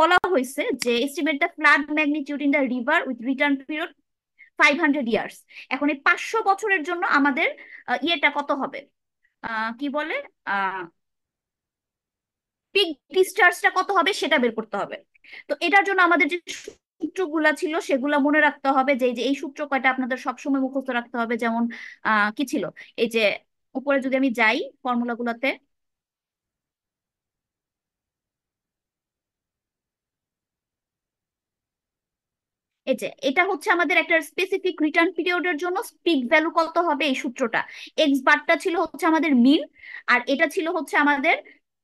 বলা হয়েছে যে estimate the flood magnitude in the river with return period 500 years. এখন এই 500 বছরের জন্য আমাদের ইয়েটা কত হবে, কি বলে, পিক ডিসচার্জটা কত হবে সেটা বের করতে হবে। তো এটার জন্য আমাদের যে সূত্রগুলা ছিল সেগুলা মনে রাখতে হবে, যে এই সূত্র কয়টা আপনাদের সবসময় মুখস্থ রাখতে হবে। যেমন কি ছিল, এই যে উপরে যদি আমি যাই ফর্মুলা গুলাতে, এই যে এটা হচ্ছে আমাদের একটা স্পেসিফিক রিটার্ন পিরিয়ডের জন্য পিক ভ্যালু কত হবে এই সূত্রটা। এক্স বারটা ছিল হচ্ছে আমাদের মিন, আর এটা ছিল হচ্ছে আমাদের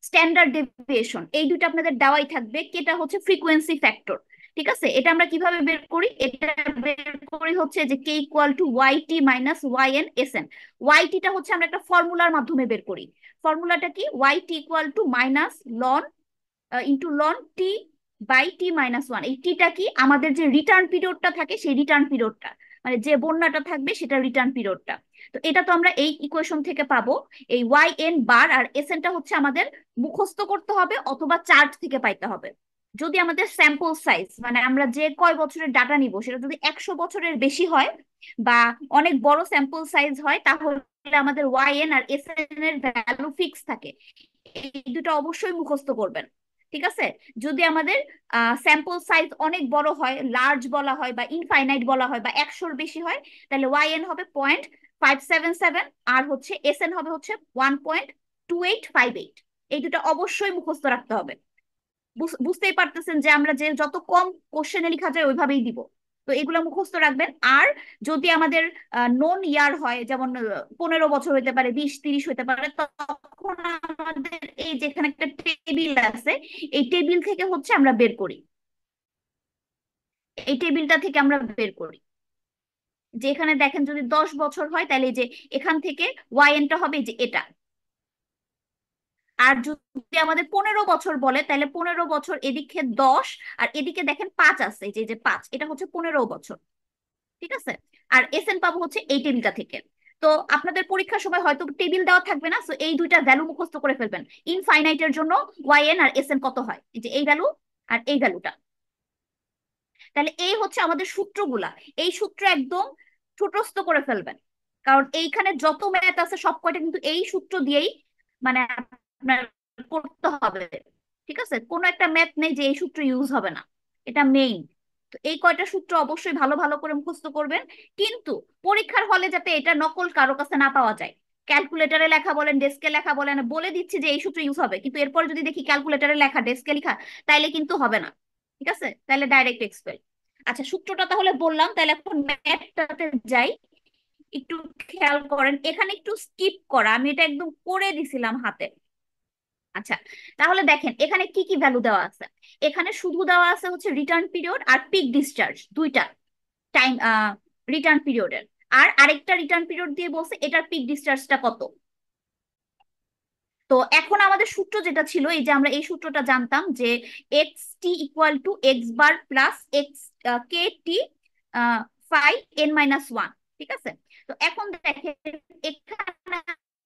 স্ট্যান্ডার্ড ডেভিয়েশন। এই দুটো আপনাদের দেওয়াই থাকবে, কেটা হচ্ছে ফ্রিকোয়েন্সি ফ্যাক্টর। ঠিক আছে, এটা আমরা কিভাবে বের করি, এটা বের করি হচ্ছে যে K equal to Y T minus Y N S N. Y টিটা হচ্ছে আমরা একটা ফর্মুলার মাধ্যমে বের করি। ফর্মুলাটা কি, Y T equal to minus ln into ln T by T minus one. এই টিটা কি, আমাদের যে রিটার্ন পিরিয়ডটা থাকে সেই রিটার্ন পিরিয়ডটা, মানে যে বন্যাটা থাকবে সেটা রিটার্ন পিরিয়ডটা। তো এটা তো আমরা এই ইকুয়েশন থেকে পাবো। এই ওয়াই এন বার আর এস এনটা হচ্ছে আমাদের মুখস্থ করতে হবে অথবা চার্ট থেকে পাইতে হবে। যদি আমাদের স্যাম্পল সাইজ, মানে আমরা যে কয় বছরের ডাটা নিব সেটা যদি 100 বছরের বেশি হয় বা অনেক বড় স্যাম্পল সাইজ হয়, তাহলে আমাদের ওয়াই এন আর এস এন এর ভ্যালু ফিক্স থাকে। এই দুটো অবশ্যই মুখস্থ করবেন। ঠিক আছে, যদি আমাদের স্যাম্পল সাইজ অনেক বড় হয়, লার্জ বলা হয় বা ইনফাইনাইট বলা হয় বা 100-র বেশি হয়, তাহলে ওয়াই এন হবে 0.577, আর হচ্ছে এস এন হবে হচ্ছে 1.2858। এই দুটো অবশ্যই মুখস্থ রাখতে হবে। বুঝতেই পারতেছেন যে আমরা যে যত কম কোশ্চেনে লেখা যায় ওইভাবেই দিব। তো এগুলো মুখস্থ রাখবেন। আর যদি আমাদের নন ইয়ার হয়, যেমন 15 বছর হইতে পারে, 20-30 হইতে পারে, তখন আমাদের এই যেখানে একটা টেবিল আছে, এই টেবিল থেকে হচ্ছে আমরা বের করি, এই টেবিলটা থেকে আমরা বের করি। যে এখানে দেখেন যদি 10 বছর হয় তাহলে এই যে এখান থেকে ওয়াই এনটা হবে এই যে এটা। আর যদি আমাদের 15 বছর বলে তাহলে 15 বছর এদিকে 10, আর এদিকে দেখেন 5 আছে, এই যে 5, এটা হচ্ছে 15 বছর। ঠিক আছে, আর এস এন পাবো হচ্ছে এই টেবিলটা থেকে। তো আপনাদের পরীক্ষার সময় হয়তো টেবিল দেওয়া থাকবে না, সো এই দুইটা ভ্যালু মুখস্থ করে ফেলবেন। ইনফাইনাইটের জন্য ওয়াই এন আর এস এন কত হয়, এই যে এই ভ্যালু আর এই ভ্যালুটা। তাহলে এই হচ্ছে আমাদের সূত্রগুলা। এই সূত্র একদম ঠোঁটস্থ করে ফেলবেন, কারণ এইখানে যত ম্যাথ আছে সব কয়টা কিন্তু এই সূত্র দিয়েই মানে আপনার করতে হবে। ঠিক আছে, কোনো একটা ম্যাথ নেই যে এই সূত্র ইউজ হবে না, এটা মেইন। তো এই কয়টা সূত্র অবশ্যই ভালো ভালো করে মুখস্থ করবেন। কিন্তু পরীক্ষার হলে যাতে এটা নকল কারো কাছে না পাওয়া যায়, ক্যালকুলেটারে লেখা বলেন ডেস্কে লেখা বলেন, বলে দিচ্ছি যে এই সূত্র ইউজ হবে, কিন্তু এরপরে যদি দেখি ক্যালকুলেটারে লেখা ডেস্কে লেখা, তাইলে কিন্তু হবে না। ঠিক আছে, তাহলে ডাইরেক্ট এক্সপেল। আচ্ছা, সূত্রটা তাহলে বললাম, তাহলে এখন ম্যাথটাতে যাই। একটু খেয়াল করেন, এখানে একটু স্কিপ করা, আমি এটা একদম করে দিছিলাম হাতে। আচ্ছা, তাহলে দেখেন এখানে কি কি ভ্যালু দেওয়া আছে। এখানে শুধু দেওয়া আছে হচ্ছে রিটার্ন পিরিয়ড আর পিক ডিসচার্জ, দুইটা টাইম রিটার্ন পিরিয়ডের। আর আরেকটা রিটার্ন পিরিয়ড দিয়ে বলছে এটার পিক ডিসচার্জটা কত। তো এখন আমাদের সূত্র যেটা ছিল, এই যে আমরা এই সূত্রটা জানতাম যে X T equal to X bar plus X K T phi N minus one. ঠিক আছে, তো এখন দেখেন এখানে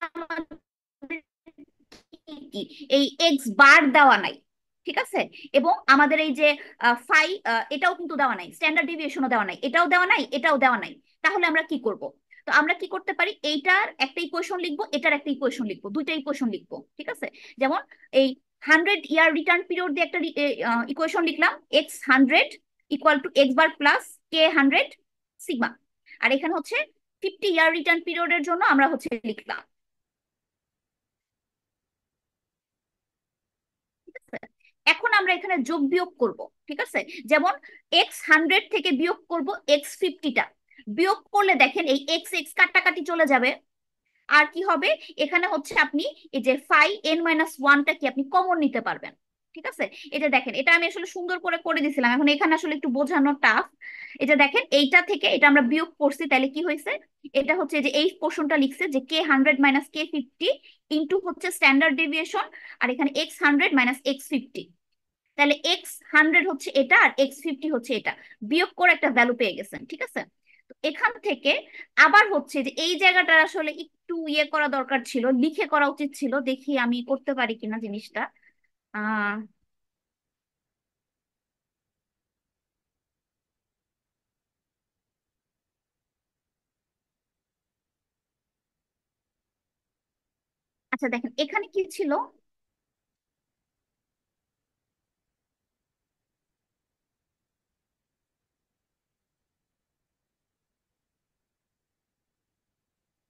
আমাদের কি, এই এক্স বার দেওয়া নাই। ঠিক আছে, এবং আমাদের এই যে ফাই, এটাও কিন্তু দেওয়া নাই, স্ট্যান্ডার্ড ডেভিয়েশনও দেওয়া নাই, এটাও দেওয়া নাই, এটাও দেওয়া নাই। তাহলে আমরা কি করব, তো আমরা কি করতে পারি, এইটার একটা ইকুয়েশন লিখবো, এটার একটা ইকুয়েশন লিখবো, দুইটা ইকুয়েশন লিখবো। ঠিক আছে, যেমন এই 100 ইয়ার রিটার্ন পিরিয়ড দিয়ে একটা ইকুয়েশন লিখলাম, X 100 equal to X bar plus K 100 sigma. আর এখানে হচ্ছে 50 ইয়ার রিটার্ন পিরিয়ডের জন্য আমরা হচ্ছে লিখলাম। ঠিক আছে, এখন আমরা এখানে যোগ বিয়োগ করব। ঠিক আছে, যেমন এক্স 100 থেকে বিয়োগ করব এক্স 50টা। বিয়োগ করলে দেখেন এই এক্স এক্স কাটাকাটি চলে যাবে। আর কি হবে, এখানে হচ্ছে আপনি এই যে ফাই এন মাইনাস ওয়ানটা কি আপনি কমন নিতে পারবেন। ঠিক আছে, এটা দেখেন, এটা আমি আসলে সুন্দর করে করে দিছিলাম, এখন এখানে আসলে একটু বোঝানো টাফ। এটা দেখেন এইটা থেকে এটা আমরা বিয়োগ করছি, তাহলে কি হয়েছে, এটা হচ্ছে যে এই পোর্শনটা লিখছে যে কে 100 মাইনাস কে 50 ইন্টু হচ্ছে স্ট্যান্ডার্ড ডেভিয়েশন, আর এখানে এক্স 100 মাইনাস এক্স 50। তাহলে এক্স 100 হচ্ছে এটা আর এক্স 50 হচ্ছে এটা, বিয়োগ করে একটা ভ্যালু পেয়ে গেছেন। ঠিক আছে, তো এখান থেকে আবার হচ্ছে যে এই জায়গাটা আসলে একটু ইয়ে করা দরকার ছিল, লিখে করা উচিত ছিল, দেখি আমি করতে পারি কিনা জিনিসটা। আহ আচ্ছা দেখেন এখানে কি ছিল।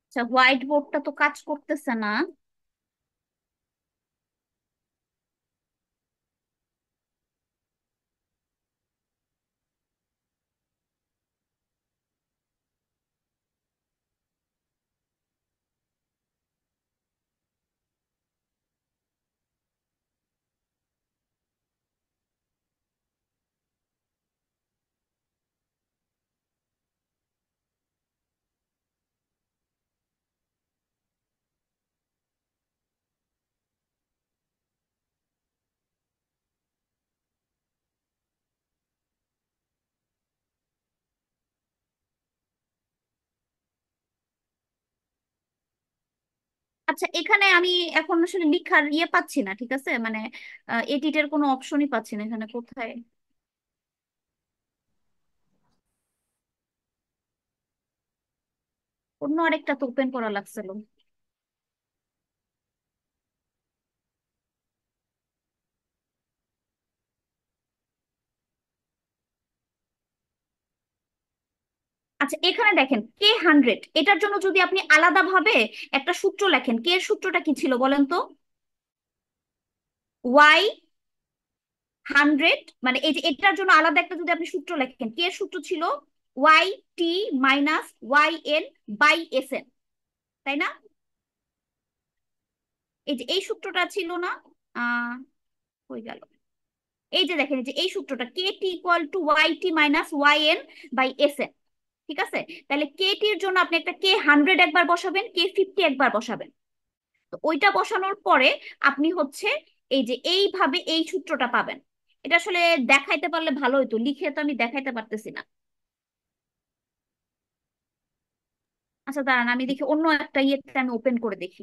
আচ্ছা হোয়াইট বোর্ডটা তো কাজ করতেছে না। আচ্ছা এখানে আমি এখন আসলে লিখার ইয়ে পাচ্ছি না, ঠিক আছে মানে এডিটের কোনো অপশনই পাচ্ছি না এখানে কোথায়। অন্য আরেকটা তো ওপেন করা লাগছিল। আচ্ছা এখানে দেখেন K100, এটার জন্য যদি আপনি আলাদাভাবে একটা সূত্র লেখেন, কে এর সূত্রটা কি ছিল বলেন তো? Y100, মানে এই যে এটার জন্য আলাদা একটা যদি আপনি সূত্র লেখেন, কে এর সূত্র ছিল YT - YN/SN, তাই না? এই যে এই সূত্রটা ছিল না? আহ কই গেল? এই যে দেখেন, এই যে এই সূত্রটা KT = YT - YN/SN, ঠিক আছে? তাহলে KT এর জন্য আপনি একটা K100 একবার বসাবেন, K50 একবার বসাবেন। তো ওইটা বসানোর পরে আপনি হচ্ছে এই যে এইভাবে এই সূত্রটা পাবেন। এটা আসলে দেখাইতে পারলে ভালো হতো, লিখে তো আমি দেখাইতে পারতেছি না। আচ্ছা দাঁড়ান, আমি দেখি অন্য একটা ইয়েতে আমি ওপেন করে দেখি।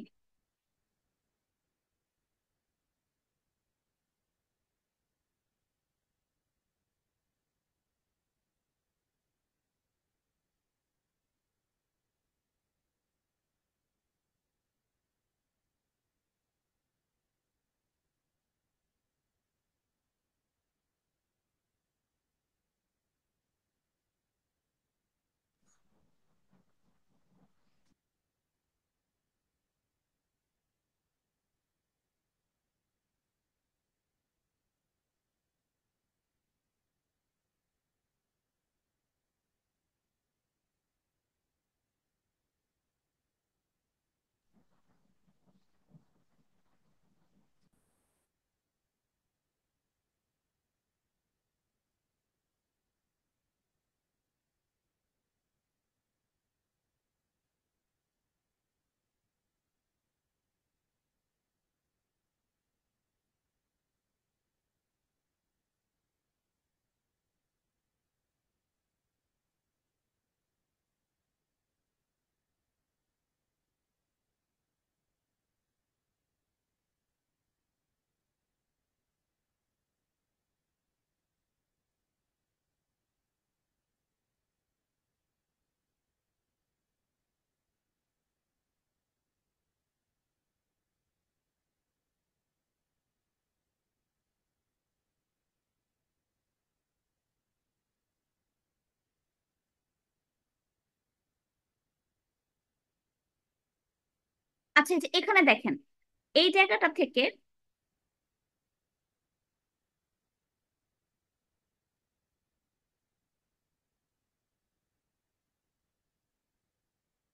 আচ্ছা এই যে এখানে দেখেন, এই জায়গাটা থেকে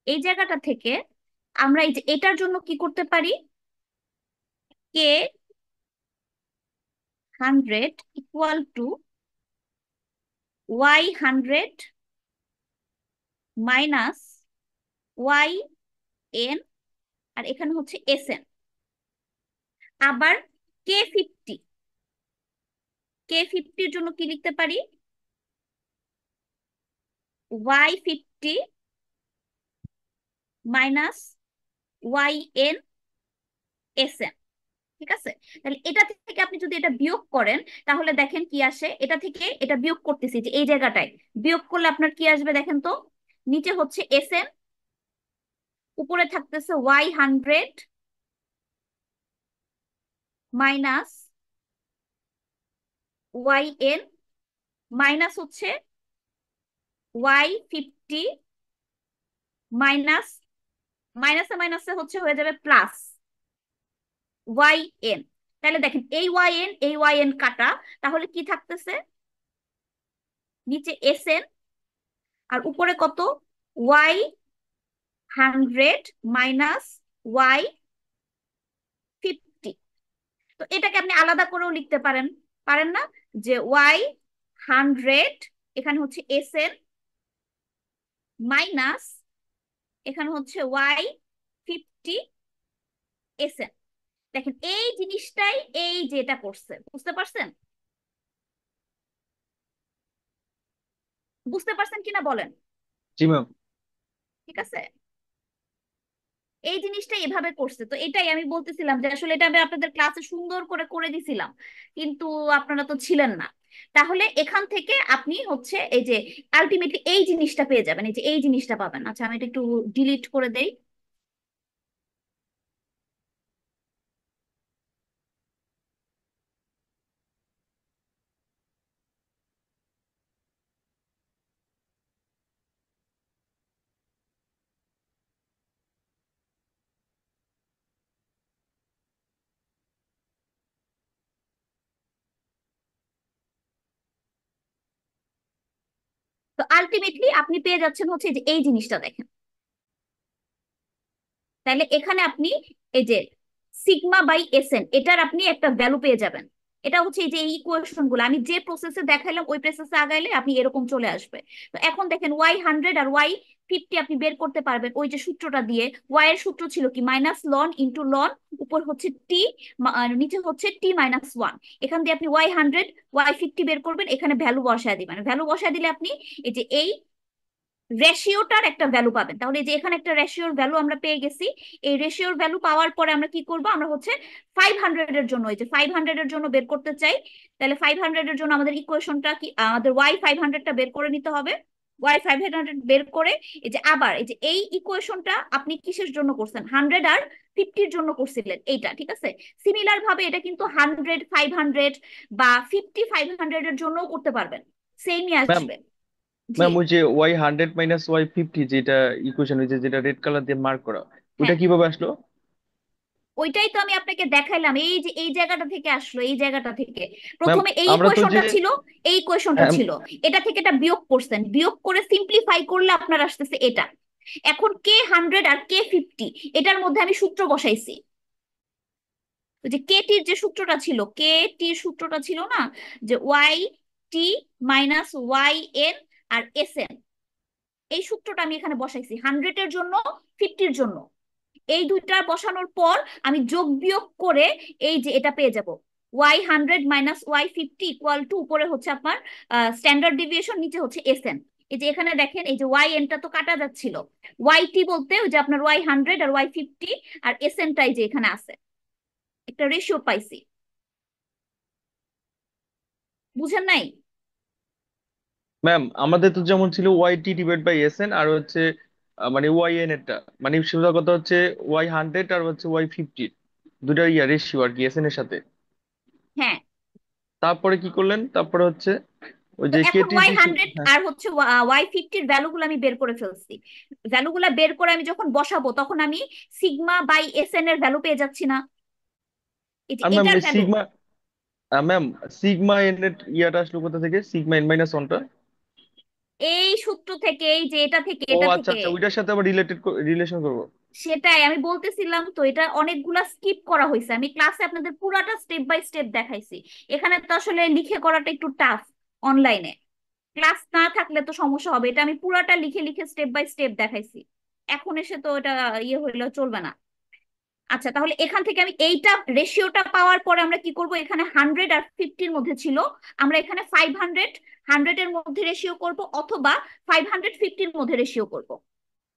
এই জায়গাটা থেকে আমরা এই যে এটার জন্য কি করতে পারি, K100 = Y100 - YN, আর এখানে হচ্ছে SN। আবার K50, K50-র জন্য কি লিখতে পারি, Y50 - YN/SN, ঠিক আছে? তাহলে এটা থেকে আপনি যদি এটা বিয়োগ করেন তাহলে দেখেন কি আসে। এটা থেকে এটা বিয়োগ করতেছি, যে এই জায়গাটায় বিয়োগ করলে আপনার কি আসবে দেখেন তো। নিচে হচ্ছে SN, উপরে থাকতেছে Y100, minus Y N minus হচ্ছে ওয়াই 50 মাইনাস মাইনাসে মাইনাসে হচ্ছে হয়ে যাবে প্লাস ওয়াই এন। তাহলে দেখেন এই ওয়াই এন কাটা, তাহলে কি থাকতেছে নিচে এস এন আর উপরে কত ওয়াই 100 মাইনাস ওয়াই 50। তো এটাকে আপনি আলাদা করেও লিখতে পারেন, পারেন না, যে ওয়াই 100 এখানে হচ্ছে এস এন মাইনাস এখানে হচ্ছে ওয়াই 50 এস এন। দেখেন এই জিনিসটাই এই যেটা করছে, বুঝতে পারছেন? বুঝতে পারছেন কিনা বলেন। জি ম্যাম। ঠিক আছে, এই জিনিসটা এভাবে করছে। তো এটাই আমি বলতেছিলাম যে আসলে এটা আমি আপনাদের ক্লাসে সুন্দর করে করে দিছিলাম, কিন্তু আপনারা তো ছিলেন না। তাহলে এখান থেকে আপনি হচ্ছে এই যে আলটিমেটলি এই জিনিসটা পেয়ে যাবেন, এই যে এই জিনিসটা পাবেন। আচ্ছা আমি এটা একটু ডিলিট করে দেই। তো আলটিমেটলি আপনি পেয়ে যাচ্ছেন হচ্ছে এই যে এই জিনিসটা দেখেন। তাহলে এখানে আপনি এই যে সিগমা বাই এস এন এটার আপনি একটা ভ্যালু পেয়ে যাবেন। এটা হচ্ছে এই যে এই ইকুয়েশন গুলো আমি যে প্রসেসে দেখাইলাম ওই প্রসেসে আগাইলে আপনি এরকম চলে আসবে। তো এখন দেখেন ওয়াই 100 আর ওয়াই 50 আপনি বের করতে পারবেন ওই যে সূত্রটা দিয়ে। ওয়াই এর সূত্র ছিল কি মাইনাস লন ইন্টু লন, উপর হচ্ছে টি আর নিচে হচ্ছে টি মাইনাস ওয়ান। এখান দিয়ে আপনি ওয়াই 100 ওয়াই 50 বের করবেন, এখানে ভ্যালু বসায় দিবেন। ভ্যালু বসায় দিলে আপনি এই যে এই রেশিওটার একটা ভ্যালু পাবেন। তাহলে যে এখানে একটা রেশিওর ভ্যালু আমরা পেয়ে গেছি। এই রেশিওর ভ্যালু পাওয়ার পরে আমরা কি করব, আমরা হচ্ছে 500 এর জন্য এই যে 500 এর জন্য বের করতে চাই। তাহলে 500 এর জন্য আমাদের ইকুয়েশনটা কি, আমাদের ওয়াই 500টা বের করে নিতে হবে। ওয়াই 500 বের করে এই যে আবার এই যে এই ইকুয়েশনটা আপনি কিসের জন্য করছেন, 100 আর 50-র জন্য করছিলেন এইটা, ঠিক আছে। সিমিলার ভাবে এটা কিন্তু 100 500 বা 50 500 এর জন্যও করতে পারবেন, সেমই ম্যাম, আসবে। জি। ম্যাম ওই যে y 100 - y 50 যেটা ইকুয়েশন হয়েছে, যেটা রেড কালার দিয়ে মার্ক করা, ওইটা হ্যাঁ, কিভাবে আসলো? ওইটাই তো আমি আপনাকে দেখাইলাম, এই যে এই জায়গাটা থেকে আসলো, এই জায়গাটা থেকে। ম্যাম প্রথমে এই আমরা তো যে ইকুয়েশনটা ছিল, এই ইকুয়েশনটা হ্যাঁ, ছিল, এটা থেকে এটা বিয়োগ করছেন, বিয়োগ করে সিম্পলিফাই করলে আপনার আসতেছে এটা। এখন কে 100 আর কে 50 এটার মধ্যে আমি সূত্র বসাইছি। ওই যে কে টির যে সূত্রটা ছিল, কে টির সূত্রটা ছিল না, যে Y T minus Y N আর এস এন, এই সূত্রটা আমি এখানে বসাইছি 100 এর জন্য 50-র জন্য। এই দুইটা বসানোর পর আমি যোগ বিয়োগ করে এই যে এটা পেয়ে যাব, Y 100 minus Y 50 equal to উপরে হচ্ছে আপনার স্ট্যান্ডার্ড ডিভিয়েশন, নিচে হচ্ছে এস এন। এই যে এখানে দেখেন এই যে ওয়াই এনটা তো কাটা যাচ্ছিল, ওয়াই টি বলতে ওই যে আপনার ওয়াই 100 আর ওয়াই 50 আর এস এনটাই যে এখানে আছে, একটা রেশিও পাইছি। বুঝেন নাই? ম্যাম আমাদের তো যেমন ছিল y t/sn আর হচ্ছে মানে yn এরটা, মানে সোজা কথা হচ্ছে y 100 আর হচ্ছে y 50, দুটা রেশিও আর কি sn এর সাথে। হ্যাঁ। তারপরে কি করলেন? তারপরে হচ্ছে ওই তো যে এখন কেটির ওয়াই যে হান্ড্রেড হ্যাঁ। আর হচ্ছে ওয়াই 50-র ভ্যালুগুলো আমি বের করে ফেলছি। ভ্যালুগুলা বের করে আমি যখন বসাবো তখন আমি সিগমা বাই এস এন এর ভ্যালু পেয়ে যাচ্ছি না, এই যে আর ম্যাম এটার ভ্যালু। ম্যাম সিগমা এন এর ইয়াটা আসলো কোথা থেকে, সিগমা n - 1টা? এই সূত্র থেকে, এই যে এটা থেকে, ও এটা আচ্ছা থেকে। আচ্ছা, ওইটার সাথে আবার রিলেশন করবো। সেটাই আমি বলতেছিলাম, তো এটা অনেকগুলা স্কিপ করা হয়েছে, আমি ক্লাসে আপনাদের পুরাটা স্টেপ বাই স্টেপ দেখাইছি। এখানে তো আসলে লিখে করাটা একটু টাফ, অনলাইনে ক্লাস না থাকলে তো সমস্যা হবে। এটা আমি পুরাটা লিখে লিখে স্টেপ বাই স্টেপ দেখাইছি, এখন এসে তো এটা ইয়ে হইলেও চলবে না। আচ্ছা তাহলে এখান থেকে আমি এইটা রেশিওটা পাওয়ার পরে আমরা কি করব, এখানে 100 আর 50-র মধ্যে ছিল, আমরা এখানে 500 100 এর মধ্যে রেশিও করব, অথবা 500 50-র মধ্যে রেশিও করব।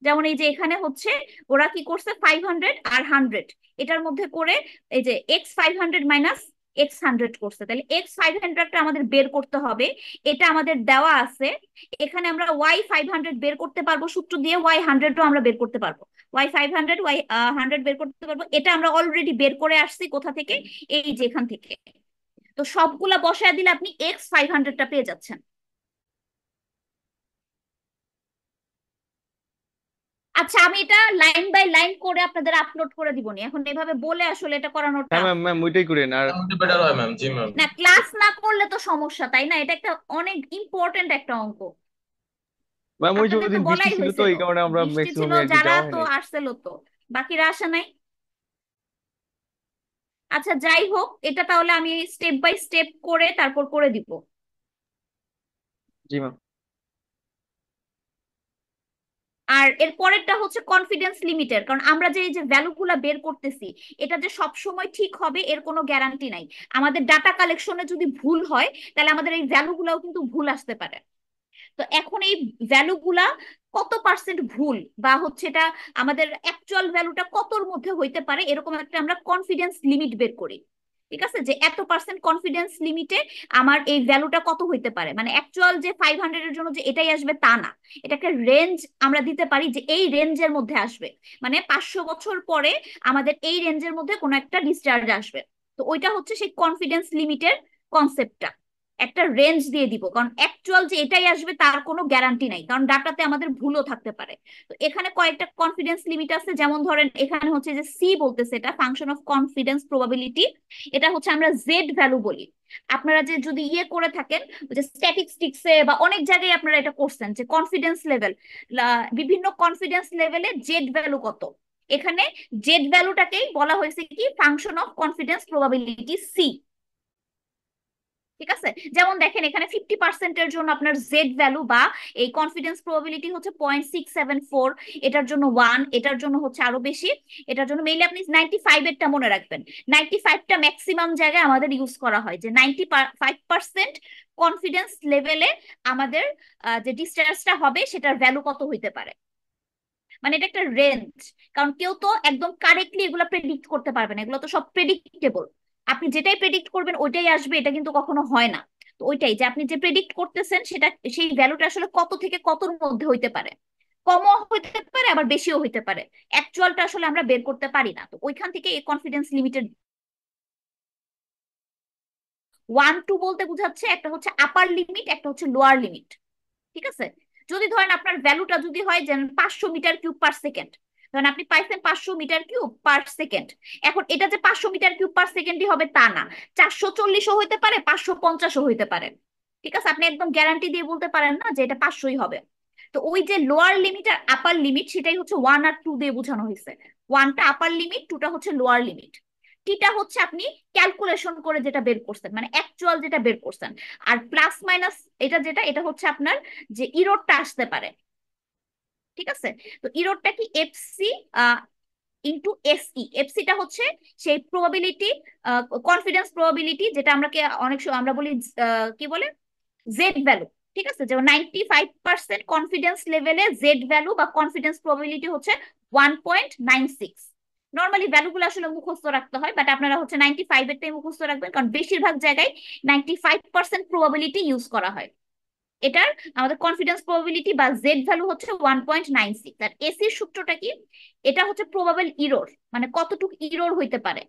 যেমন এই যে এখানে হচ্ছে ওরা কি করছে 500 আর 100 এটার মধ্যে করে এই যে এক্স 500 মাইনাস x100 করছে, তাহলে x500টা আমাদের বের করতে হবে। এটা আমাদের দেওয়া আছে। এখানে আমরা y500 বের করতে পারবো সূত্র দিয়ে, y100ও আমরা বের করতে পারবো, y500 y100 বের করতে পারবো। এটা আমরা অলরেডি বের করে আসছি কোথা থেকে, এই যে এখান থেকে। তো সবগুলা বসায় দিলে আপনি x500টা পেয়ে যাচ্ছেন। আচ্ছা, আমি এটা লাইন বাই লাইন করে আপনাদের আপলোড করে দিবনি, এখন এভাবে বলে আসলে এটা করানো হ্যাঁ টাফ। ম্যাম, ম্যাম ওইটাই করেন। আর ওটা বেটার হয় ম্যাম। জি ম্যাম। না, ক্লাস না করলে তো সমস্যা, তাই না? এটা একটা অনেক ইম্পর্টেন্ট একটা অঙ্ক। ম্যাম ওই যে আপনাদের তো ওদিন বৃষ্টি বলাই ছিল তো হয়েছিল, এই কারণে আমরা বৃষ্টি ছিল, ম্যাক্সিমামই আর কি যারা যাওয়া তো হয়নি। আসছিল তো, বাকিরা আসে নাই। আচ্ছা যাই হোক, এটা তাহলে আমি স্টেপ বাই স্টেপ করে তারপর করে দিব। জি ম্যাম। আর এর পরেরটা হচ্ছে কনফিডেন্স লিমিটের, কারণ আমরা যে এই যে ভ্যালুগুলা বের করতেছি, এটা যে সব সময় ঠিক হবে এর কোনো গ্যারান্টি নাই। আমাদের ডাটা কালেকশনে যদি ভুল হয়, তাহলে আমাদের এই ভ্যালুগুলাও কিন্তু ভুল আসতে পারে। তো এখন এই ভ্যালুগুলা কত পার্সেন্ট ভুল, বা হচ্ছে এটা আমাদের অ্যাকচুয়াল ভ্যালুটা কতর মধ্যে হইতে পারে, এরকম একটা আমরা কনফিডেন্স লিমিট বের করি। ঠিক আছে, যে এত পার্সেন্ট কনফিডেন্স লিমিটে আমার এই ভ্যালুটা কত হইতে পারে, মানে অ্যাকচুয়াল যে 500 এর জন্য যে এটাই আসবে তা না। এটা একটা রেঞ্জ আমরা দিতে পারি যে এই রেঞ্জের মধ্যে আসবে, মানে 500 বছর পরে আমাদের এই রেঞ্জের মধ্যে কোনো একটা ডিসচার্জ আসবে। তো ওইটা হচ্ছে সেই কনফিডেন্স লিমিটের কনসেপ্টটা। একটা রেঞ্জ দিয়ে দিব, কারণ অ্যাকচুয়াল যে এটাই আসবে তার কোনো গ্যারান্টি নাই, কারণ ডাটাতে আমাদের ভুলও থাকতে পারে। তো এখানে কয়েকটা কনফিডেন্স লিমিট আছে, যেমন ধরেন এখানে হচ্ছে যে সি বলতেছে, এটা ফাংশন অফ কনফিডেন্স প্রবাবিলিটি। এটা হচ্ছে আমরা জেড ভ্যালু বলি। আপনারা যে যদি ইয়ে করে থাকেন, ওই যে স্ট্যাটিস্টিক্সে বা অনেক জায়গায় আপনারা এটা করছেন যে কনফিডেন্স লেভেল, বিভিন্ন কনফিডেন্স লেভেলে জেড ভ্যালু কত। এখানে জেড ভ্যালুটাকেই বলা হয়েছে কি function of confidence probability C. ঠিক আছে, যেমন দেখেন এখানে 50%-এর জন্য আপনার জেড ভ্যালু বা এই কনফিডেন্স প্রবাবিলিটি হচ্ছে 0.674, এটার জন্য 1, এটার জন্য হচ্ছে আরো বেশি, এটার জন্য মেইনলি আপনি 95-এরটা মনে রাখবেন। 95টা ম্যাক্সিমাম জায়গায় আমাদের ইউজ করা হয়, যে 95% কনফিডেন্স লেভেলে আমাদের যে ডিসচার্জটা হবে সেটার ভ্যালু কত হইতে পারে। মানে এটা একটা রেঞ্জ, কারণ কেউ তো একদম কারেক্টলি এগুলো প্রেডিক্ট করতে পারবে না, এগুলো তো সব প্রেডিক্টেবল। আপনি যেটাই প্রেডিক্ট করবেন ওইটাই আসবে, এটা কিন্তু কখনো হয় না। তো ওইটাই যে আপনি যে প্রেডিক্ট করতেছেন সেটা, সেই ভ্যালুটা আসলে কত থেকে কতর মধ্যে হইতে পারে, কমও হইতে পারে আবার বেশিও হইতে পারে। অ্যাকচুয়ালটা আসলে আমরা বের করতে পারি না, তো ওইখান থেকে এই কনফিডেন্স লিমিটেড 1 2 বলতে বোঝাচ্ছে একটা হচ্ছে আপার লিমিট, একটা হচ্ছে লোয়ার লিমিট। ঠিক আছে, যদি ধরেন আপনার ভ্যালুটা যদি হয় যে 500 মিটার কিউব পার সেকেন্ড, ধরেন আপনি পাইছেন 500 মিটার কিউব পার সেকেন্ড। এখন এটা যে 500 মিটার কিউব পার সেকেন্ডই হবে তা না, 440ও হইতে পারে, 550ও হইতে পারে। ঠিক আছে, আপনি একদম গ্যারান্টি দিয়ে বলতে পারেন না যে এটা 500ই হবে। তো ওই যে লোয়ার লিমিট আর আপার লিমিট, সেটাই হচ্ছে 1 আর 2 দিয়ে বোঝানো হয়েছে। 1টা আপার লিমিট, 2টা হচ্ছে লোয়ার লিমিট। টিটা হচ্ছে আপনি ক্যালকুলেশন করে যেটা বের করছেন, মানে অ্যাকচুয়াল যেটা বের করছেন। আর প্লাস মাইনাস এটা যেটা, এটা হচ্ছে আপনার যে ইরোডটা আসতে পারে। ঠিক আছে, তো ইরোডটা কি এফসি ইন্টু এসই। এফসিটা হচ্ছে সেই প্রবাবিলিটি, কনফিডেন্স প্রবাবিলিটি, যেটা আমরা অনেক সময় আমরা বলি কি বলে, জেড ভ্যালু। ঠিক আছে, যেমন 95% কনফিডেন্স লেভেলে জেড ভ্যালু বা কনফিডেন্স প্রবাবিলিটি হচ্ছে 1.96। নর্মালি ভ্যালুগুলো আসলে মুখস্থ রাখতে হয়, বাট আপনারা হচ্ছে 95-এরটাই মুখস্থ রাখবেন, কারণ বেশিরভাগ জায়গায় 95% প্রবাবিলিটি ইউজ করা হয়। এটার আমাদের কনফিডেন্স প্রবাবিলিটি বা জেড ভ্যালু হচ্ছে 1.96। আর এসির সূত্রটা কি, এটা হচ্ছে প্রবাবল ইরোর, মানে কতটুকু ইরোর হইতে পারে,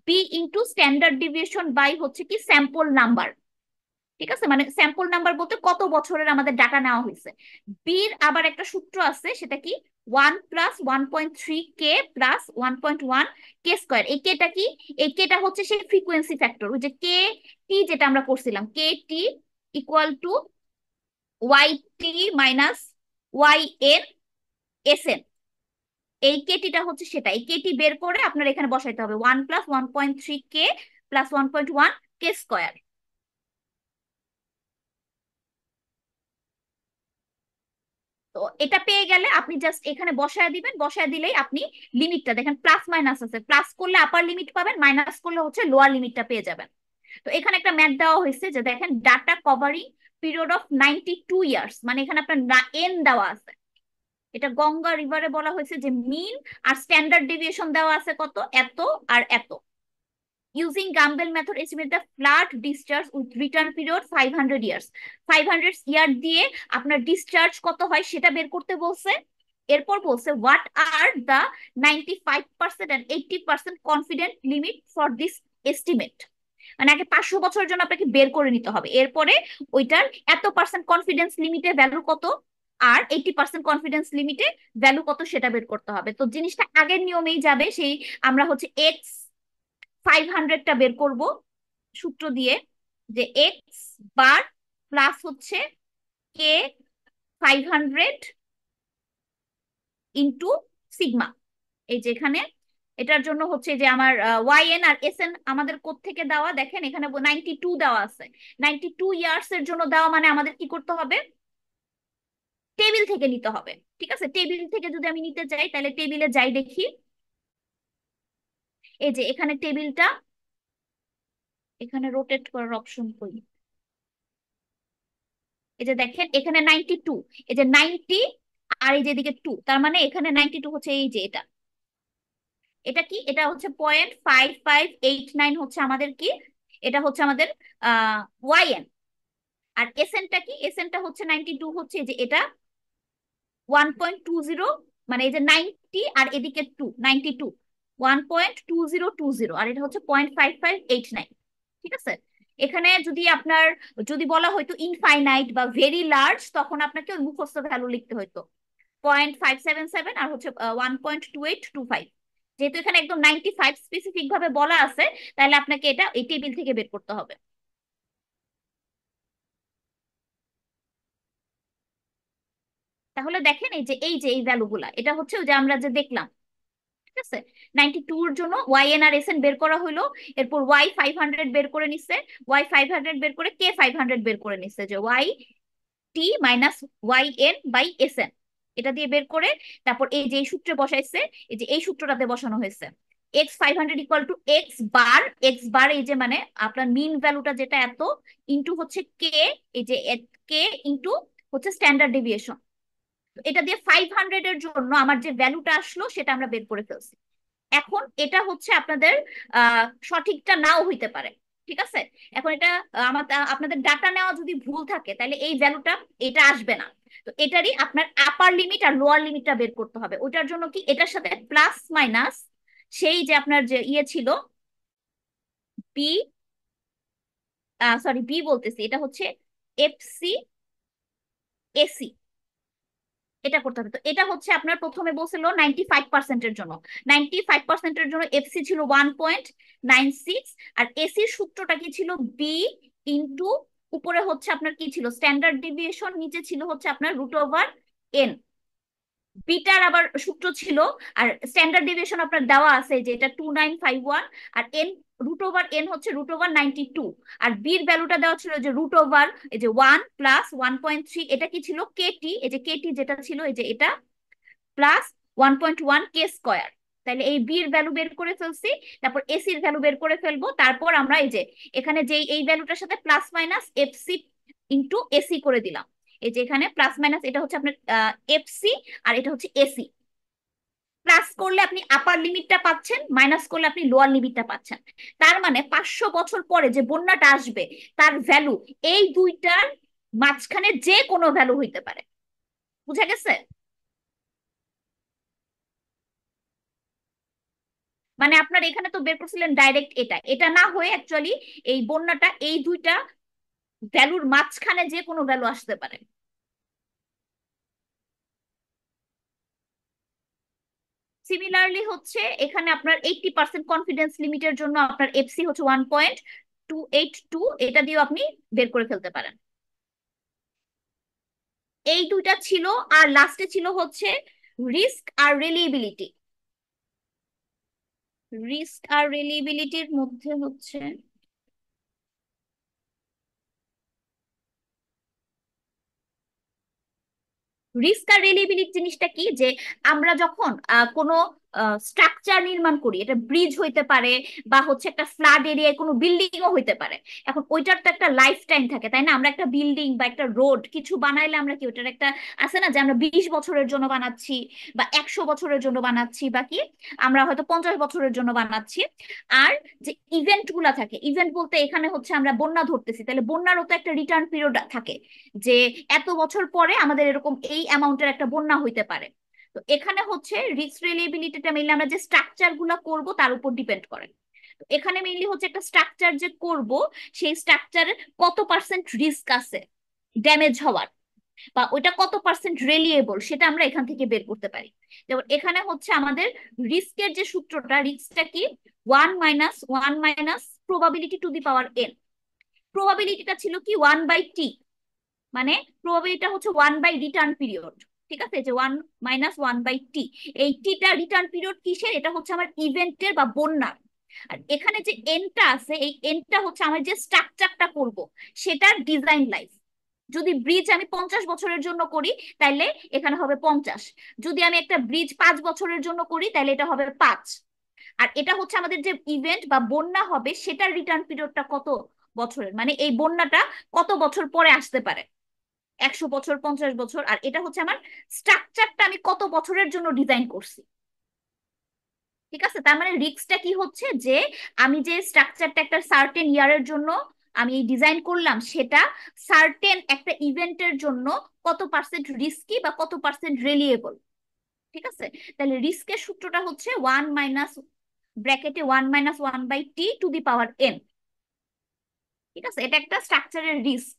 B into standard deviation by হচ্ছে কি স্যাম্পল নাম্বার। ঠিক আছে, মানে স্যাম্পল নাম্বার বলতে কত বছরের আমাদের ডাটা নেওয়া হয়েছে। বির আবার একটা সূত্র আছে, সেটা কি 1 + 1.3 k + 1.1 k স্কোয়ার। এই কেটা কি, এই কেটা হচ্ছে সেই ফ্রিকোয়েন্সি ফ্যাক্টর, ওই যে কে টি যেটা আমরা করছিলাম, K T equal to Y T minus Y N S N. এই কেটিটা হচ্ছে সেটা, এই কেটি বের করে আপনার এখানে বসাইতে হবে 1 + 1.3 k + 1.1 k স্কোয়ার। তো এটা পেয়ে গেলে আপনি জাস্ট এখানে বসায় দিবেন, বসায় দিলেই আপনি লিমিটটা দেখেন, প্লাস মাইনাস আছে, প্লাস করলে আপার লিমিট পাবেন, মাইনাস করলে হচ্ছে লোয়ার লিমিটটা পেয়ে যাবেন। তো এখানে একটা ম্যাথ দেওয়া হয়েছে যে দেখেন data covering period of 92 years, মানে এখানে আপনার এন দেওয়া আছে। এটা গঙ্গা রিভারে বলা হয়েছে যে মিন আর স্ট্যান্ডার্ড ডেভিয়েশন দেওয়া আছে কত, এত আর এত। Using Gumbel method estimate the flood discharge with return period 500 years. 500 year দিয়ে আপনার ডিসচার্জ কত হয় সেটা বের করতে বলছে। এরপর বলছে what are the 95% and 80% confident limit for this estimate. মানে আগে 500 বছরের জন্য আপনাকে বের করে নিতে হবে, এরপরে ওইটার এত পার্সেন্ট কনফিডেন্স লিমিটে ভ্যালু কত আর 80% কনফিডেন্স লিমিটে ভ্যালু কত সেটা বের করতে হবে। তো জিনিসটা আগের নিয়মেই যাবে, সেই আমরা হচ্ছে এক্স 500টা বের করব সূত্র দিয়ে, যে এক্স বার প্লাস হচ্ছে কে 500 ইন্টু সিগমা। এই যে এখানে এটার জন্য হচ্ছে যে আমার ওয়াই এন আর এস এন আমাদের কোত্থেকে দেওয়া, দেখেন এখানে 92 দেওয়া আছে। 92 ইয়ার্স এর জন্য দেওয়া মানে আমাদের কি করতে হবে, টেবিল থেকে নিতে হবে। ঠিক আছে, টেবিল থেকে যদি আমি নিতে চাই তাহলে টেবিলে যাই দেখি। এই যে এখানে টেবিলটা, এখানে রোটেট করার অপশন কই, এই যে দেখেন এখানে 92, এই যে 90 আর এই যে এদিকে 2, তার মানে এখানে 92 হচ্ছে এই যে এটা। এটা কি, এটা হচ্ছে 0.5589 হচ্ছে আমাদের কি, এটা হচ্ছে আমাদের ওয়াই এন। আর এসএনটা কি, এসএনটা হচ্ছে 92 হচ্ছে যে এটা 1.20, মানে এই যে 90 আর এদিকে 2, 92 1.2020, আর এটা হচ্ছে 0.5589। ঠিক আছে, এখানে যদি আপনার যদি বলা হয়তো ইনফাইনাইট বা ভেরি লার্জ তখন আপনাকে ওই মুখস্থ ভ্যালু লিখতে হতো 0.577 আর হচ্ছে 1.2825। যেহেতু এখানে একদম 95 স্পেসিফিক ভাবে বলা আছে, তাহলে আপনাকে এটা এই টেবিল থেকে বের করতে হবে। তাহলে দেখেন এই যে এই ভ্যালুগুলা, এটা হচ্ছে ওই যে আমরা যে দেখলাম। ঠিক আছে, 92 এর জন্য ওয়াই এন আর এস এন বের করা হইলো, এরপর ওয়াই 500 বের করে নিচ্ছে, ওয়াই 500 বের করে কে 500 বের করে নিচ্ছে, যে Y T minus Y N by S N, এটা দিয়ে বের করে তারপর এই যে এই সূত্রে বসাইছে, এই যে এই সূত্রটাতে বসানো হয়েছে X 500 equal to X bar, X bar এই যে মানে আপনার মিন ভ্যালুটা যেটা এত, ইন্টু হচ্ছে কে, এই যে কে ইন্টু হচ্ছে স্ট্যান্ডার্ড ডেভিয়েশন। এটা দিয়ে 500 এর জন্য আমার যে ভ্যালুটা আসলো সেটা আমরা বের করে ফেলছি। এখন এটা হচ্ছে আপনাদের সঠিকটা নাও হইতে পারে। ঠিক আছে, এখন এটা আপনাদের ডাটা নেওয়া যদি ভুল থাকে তাহলে এই ভ্যালুটা এটা আসবে না। তো এটারই আপনার আপার লিমিট আর লোয়ার লিমিটটা বের করতে হবে। ওটার জন্য কি এটার সাথে প্লাস মাইনাস সেই যে আপনার যে ইয়ে ছিল বি, সরি বি বলতেছি, এটা হচ্ছে এফসি এসি, এটা করতে হবে। তো এটা হচ্ছে আপনার প্রথমে বলছিল 95%-এর জন্য, 95%-এর জন্য এফসি ছিল 1.96, আর এসির সূত্রটা কি ছিল বি ইন্টু উপরে হচ্ছে আপনার কি ছিল স্ট্যান্ডার্ড ডিভিয়েশন, নিচে ছিল হচ্ছে আপনার রুট ওভার এন। বিটার আবার সূত্র ছিল, আর স্ট্যান্ডার্ড ডেভিয়েশন আপনার দেওয়া আছে যে এটা 2951, আর এন রুট ওভার এন হচ্ছে রুট ওভার 92, আর বির ভ্যালুটা দেওয়া ছিল যে রুট ওভার এই যে 1 + 1.3, এটা কি ছিল কেটি, এই যে কেটি যেটা ছিল এই যে এটা প্লাস 1.1 কে স্কোয়ার। তাহলে এই বির ভ্যালু বের করে ফেলছি, তারপর এসির ভ্যালু বের করে ফেলবো, তারপর আমরা এই যে এখানে যে এই ভ্যালুটার সাথে plus minus FC into AC করে দিলাম। এই যে এখানে প্লাস মাইনাস এটা হচ্ছে আপনার এফসি আর এটা হচ্ছে এসি। প্লাস করলে আপনি আপার লিমিটটা পাচ্ছেন, মাইনাস করলে আপনি লোয়ার লিমিটটা পাচ্ছেন। তার মানে 500 বছর পরে যে বন্যাটা আসবে তার ভ্যালু এই দুইটার মাঝখানে যে কোনো ভ্যালু হইতে পারে। বুঝা গেছে? মানে আপনার এখানে তো বের করছিলেন ডাইরেক্ট, এটা এটা না হয়ে অ্যাকচুয়ালি এই বন্যাটা এই দুইটা ভ্যালুর মাঝখানে যে কোনো ভ্যালু আসতে পারে। সিমিলারলি হচ্ছে এখানে আপনার 80% কনফিডেন্স লিমিটের জন্য আপনার এফসি হচ্ছে 1.282, এটা দিয়েও আপনি বের করে ফেলতে পারেন। এই দুইটা ছিল, আর লাস্টে ছিল হচ্ছে রিস্ক আর রিলিয়েবিলিটি। রিস্ক আর রিলিয়েবিলিটির মধ্যে হচ্ছে রিস্ক আর রিলিয়েবিলিটি জিনিসটা কি, যে আমরা যখন কোনো স্ট্রাকচার নির্মাণ করি, এটা ব্রিজ হইতে পারে বা হচ্ছে একটা ফ্লাড এরিয়ায় কোনো বিল্ডিংও হইতে পারে। এখন ওইটার তো একটা লাইফ টাইম থাকে, তাই না? আমরা একটা বিল্ডিং বা একটা রোড কিছু বানাইলে আমরা কি ওইটার একটা আছে না যে আমরা 20 বছরের জন্য বানাচ্ছি বা 100 বছরের জন্য বানাচ্ছি বা কি আমরা হয়তো 50 বছরের জন্য বানাচ্ছি। আর যে ইভেন্ট গুলা থাকে, ইভেন্ট বলতে এখানে হচ্ছে আমরা বন্যা ধরতেছি, তাহলে বন্যারও তো একটা রিটার্ন পিরিয়ড থাকে, যে এত বছর পরে আমাদের এরকম এই অ্যামাউন্টের একটা বন্যা হইতে পারে। তো এখানে হচ্ছে রিস্ক রিলিয়েবিলিটিটা মেইনলি আমরা যে স্ট্রাকচার গুলা করবো তার উপর ডিপেন্ড করে। তো এখানে মেইনলি হচ্ছে একটা স্ট্রাকচার যে করব, সেই স্ট্রাকচারে কত পার্সেন্ট রিস্ক আছে ড্যামেজ হওয়ার, বা ওইটা কত পার্সেন্ট রেলিয়েবল, সেটা আমরা এখান থেকে বের করতে পারি। যেমন এখানে হচ্ছে আমাদের রিস্কের যে সূত্রটা, রিস্কটা কি, 1 - 1 - probability to the power N. প্রবাবিলিটিটা ছিল কি 1/t, মানে প্রবাবিলিটিটা হচ্ছে 1/রিটার্ন পিরিয়ড। ঠিক আছে, যে 1 - 1/t, এই টিটা রিটার্ন পিরিয়ড কিসের, এটা হচ্ছে আমার ইভেন্টের বা বন্যার। আর এখানে যে এনটা আছে, এই এনটা হচ্ছে আমার যে স্ট্রাকচারটা করব সেটার ডিজাইন লাইফ। যদি ব্রিজ আমি 50 বছরের জন্য করি তাহলে এখানে হবে 50, যদি আমি একটা ব্রিজ 5 বছরের জন্য করি তাহলে এটা হবে 5। আর এটা হচ্ছে আমাদের যে ইভেন্ট বা বন্যা হবে সেটার রিটার্ন পিরিয়ডটা কত বছরের, মানে এই বন্যাটা কত বছর পরে আসতে পারে, 100 বছর, 50 বছর। আর এটা হচ্ছে আমার স্ট্রাকচারটা আমি কত বছরের জন্য ডিজাইন করছি। ঠিক আছে, তার মানে রিস্কটা কি হচ্ছে যে আমি যে স্ট্রাকচারটা একটা সার্টেন ইয়ারের জন্য আমি ডিজাইন করলাম, সেটা সার্টেন একটা ইভেন্টের জন্য কত পার্সেন্ট রিস্কি বা কত পার্সেন্ট রেলিয়েবল। ঠিক আছে, তাহলে রিস্কের সূত্রটা হচ্ছে 1 - 1/t to the power n। ঠিক আছে, এটা একটা স্ট্রাকচারের রিস্ক।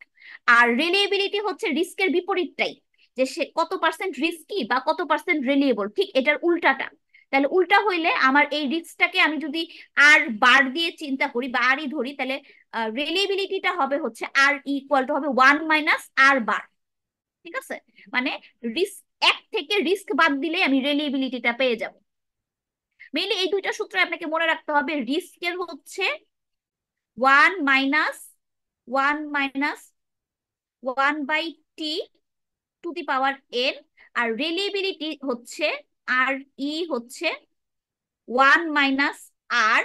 আর রিলিয়েবিলিটি হচ্ছে রিস্কের বিপরীতটাই, যে সে কত পার্সেন্ট রিস্কি বা কত পার্সেন্ট রিলিয়েবল, ঠিক এটার উল্টাটা। তাহলে উল্টা হইলে আমার এই রিস্কটাকে আমি যদি আর বার দিয়ে চিন্তা করি বা আরই ধরি, তাহলে রিলিয়েবিলিটিটা হবে হচ্ছে আর ইকুয়াল টু হবে 1 - r বার। ঠিক আছে, মানে রিস্ক এক থেকে রিস্ক বাদ দিলে আমি রিলিয়েবিলিটিটা পেয়ে যাব। মেইনলি এই দুইটা সূত্র আপনাকে মনে রাখতে হবে। রিস্কের হচ্ছে 1 - 1 - 1/t to the power n, আর রিলিয়েবিলিটি হচ্ছে আর ই হচ্ছে 1 - r,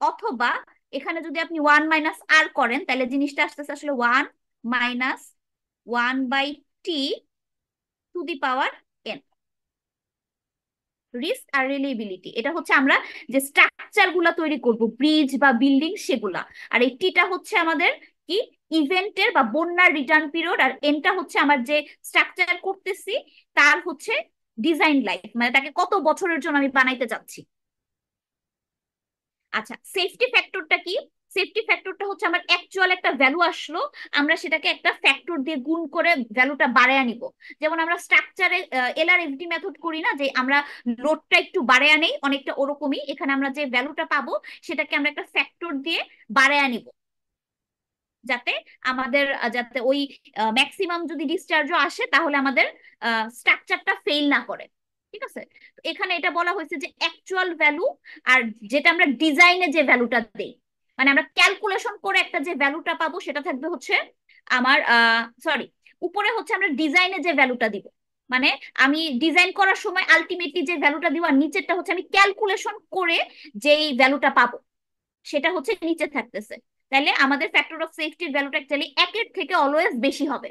অথবা এখানে যদি আপনি 1 - r করেন তাহলে জিনিসটা আসতেছে আসলে 1 - 1/t to the power n। Risk আর রিলিয়েবিলিটি এটা হচ্ছে আমরা যে স্ট্রাকচার গুলা তৈরি করব, ব্রিজ বা বিল্ডিং সেগুলা। আর এই টিটা হচ্ছে আমাদের কি, ইভেন্টের বা বন্যার রিটার্ন পিরিয়ড। আর এনটা হচ্ছে আমার যে স্ট্রাকচার করতেছি তার হচ্ছে ডিজাইন লাইফ, মানে তাকে কত বছরের জন্য আমি বানাইতে চাচ্ছি। আচ্ছা, সেফটি ফ্যাক্টরটা কি? সেফটি ফ্যাক্টরটা হচ্ছে আমার অ্যাকচুয়াল একটা ভ্যালু আসলো, আমরা সেটাকে একটা ফ্যাক্টর দিয়ে গুণ করে ভ্যালুটা বাড়ায় নিব। যেমন আমরা স্ট্রাকচারে LRFD মেথড করি না, যে আমরা লোডটা একটু বাড়ায় নেই, অনেকটা ওরকমই এখানে আমরা যে ভ্যালুটা পাবো সেটাকে আমরা একটা ফ্যাক্টর দিয়ে বাড়ায় নিব, যাতে আমাদের যাতে ওই ম্যাক্সিমাম যদি ডিসচার্জও আসে তাহলে আমাদের স্ট্রাকচারটা ফেল না করে। ঠিক আছে, তো এখানে এটা বলা হয়েছে যে অ্যাকচুয়াল ভ্যালু আর যেটা আমরা ডিজাইনে যে ভ্যালুটা দেই, মানে আমরা ক্যালকুলেশন করে একটা যে ভ্যালুটা পাবো সেটা থাকবে হচ্ছে আমার সরি, উপরে হচ্ছে আমরা ডিজাইনে যে ভ্যালুটা দিব, মানে আমি ডিজাইন করার সময় আলটিমেটলি যে ভ্যালুটা দিব, আর নিচেরটা হচ্ছে আমি ক্যালকুলেশন করে যেই ভ্যালুটা পাবো সেটা হচ্ছে নিচে থাকতেছে। তাহলে আমাদের ফ্যাক্টর অফ সেফটির ভ্যালুটা অ্যাকচুয়ালি একের থেকে অলওয়েজ বেশি হবে।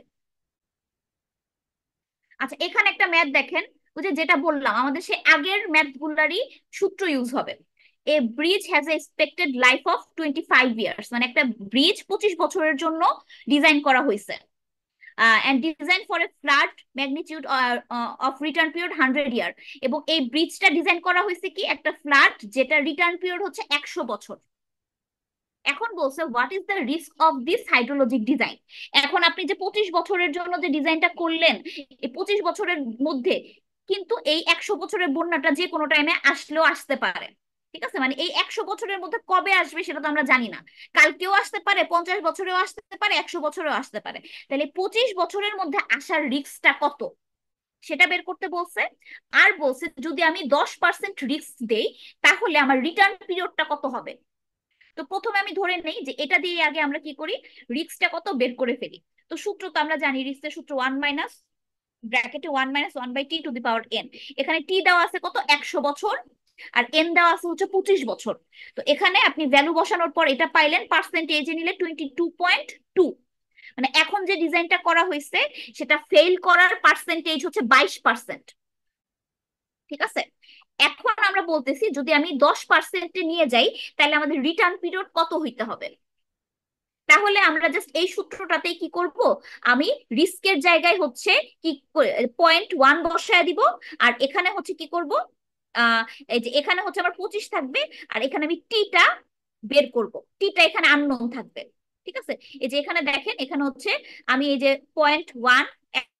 আচ্ছা, এখানে একটা ম্যাথ দেখেন, ওই যে যেটা বললাম আমাদের সে আগের ম্যাথ গুলারই সূত্র ইউজ হবে। A bridge has a expected life of 25 years, মানে একটা ব্রিজ 25 বছরের জন্য ডিজাইন করা হয়েছে, and designed for a flat magnitude of return period 100 year। এবং এই ব্রিজটা ডিজাইন করা হয়েছে কি একটা ফ্ল্যাট যেটা রিটার্ন পিরিয়ড হচ্ছে 100 বছর। এখন বলছে what is the risk of this hydrologic design. এখন আপনি যে 25 বছরের জন্য যে ডিজাইনটা করলেন, এই 25 বছরের মধ্যে কিন্তু এই 100 বছরের বন্যাটা যে কোনো টাইমে আসলেও আসতে পারে। ঠিক আছে, মানে এই 100 বছরের মধ্যে কবে আসবে সেটা তো আমরা জানি না, কালকেও আসতে পারে, 50 বছরেও আসতে পারে, 100 বছরেও আসতে পারে। তাহলে 25 বছরের মধ্যে আসার রিস্কটা কত সেটা বের করতে বলছে। আর বলছে যদি আমি 10% রিস্ক দেই তাহলে আমার রিটার্ন পিরিয়ডটা কত হবে। তো প্রথমে আমি ধরে নেই যে এটা দিয়ে আগে আমরা কি করি, রিস্কটা কত বের করে ফেলি। তো সূত্র তো আমরা জানি, রিস্কের সূত্র 1 - 1/t to the power n। এখানে টি দেওয়া আছে কত, 100 বছর, আর এন দেওয়া আছে হচ্ছে 25 বছর। তো এখানে আপনি ভ্যালু বসানোর পর এটা পাইলেন, পার্সেন্টেজে নিলে 22.2। মানে এখন যে ডিজাইনটা করা হয়েছে সেটা ফেল করার পার্সেন্টেজ হচ্ছে 22%। ঠিক আছে, এখন আমরা বলতেছি যদি আমি 10%-এ নিয়ে যাই তাহলে আমাদের রিটার্ন পিরিয়ড কত হইতে হবে। তাহলে আমরা জাস্ট এই সূত্রটাতেই কি করব, আমি রিস্কের জায়গায় হচ্ছে কি 0.1 বসায় দিব, আর এখানে হচ্ছে কি করব, আহ এই যে এখানে হচ্ছে আমার 25 থাকবে, আর এখানে আমি টিটা বের করব, টিটা এখানে আননোন থাকবে। ঠিক আছে, এই যে এখানে দেখেন এখানে হচ্ছে আমি এই যে 0.1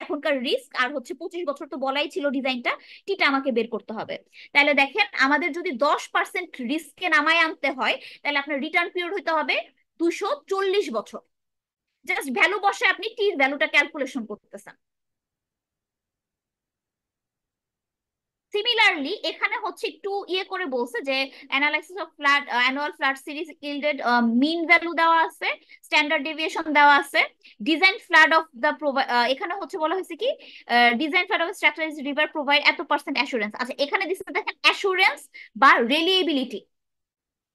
এখনকার রিস্ক আর হচ্ছে 25 বছর তো বলাই ছিল ডিজাইনটা, টিটা আমাকে বের করতে হবে। তাহলে দেখেন আমাদের যদি 10% রিস্কে নামায় আনতে হয় তাহলে আপনার রিটার্ন পিরিয়ড হইতে হবে 240 বছর। জাস্ট ভ্যালু বসে আপনি টির ভ্যালুটা ক্যালকুলেশন করতেছেন। সিমিলারলি এখানে হচ্ছে একটু ইয়ে করে বলছে যে analysis of flood annual flood series yielded mean value দেওয়া আছে, স্ট্যান্ডার্ড ডেভিয়েশন দেওয়া আছে, ডিজাইন ফ্ল্যাট অফ দ্য এখানে হচ্ছে বলা হয়েছে কি design flat of structure river provide এত পার্সেন্ট অ্যাসুরেন্স। আচ্ছা এখানে দিচ্ছে দেখেন অ্যাসুরেন্স বা রিলিয়েবিলিটি,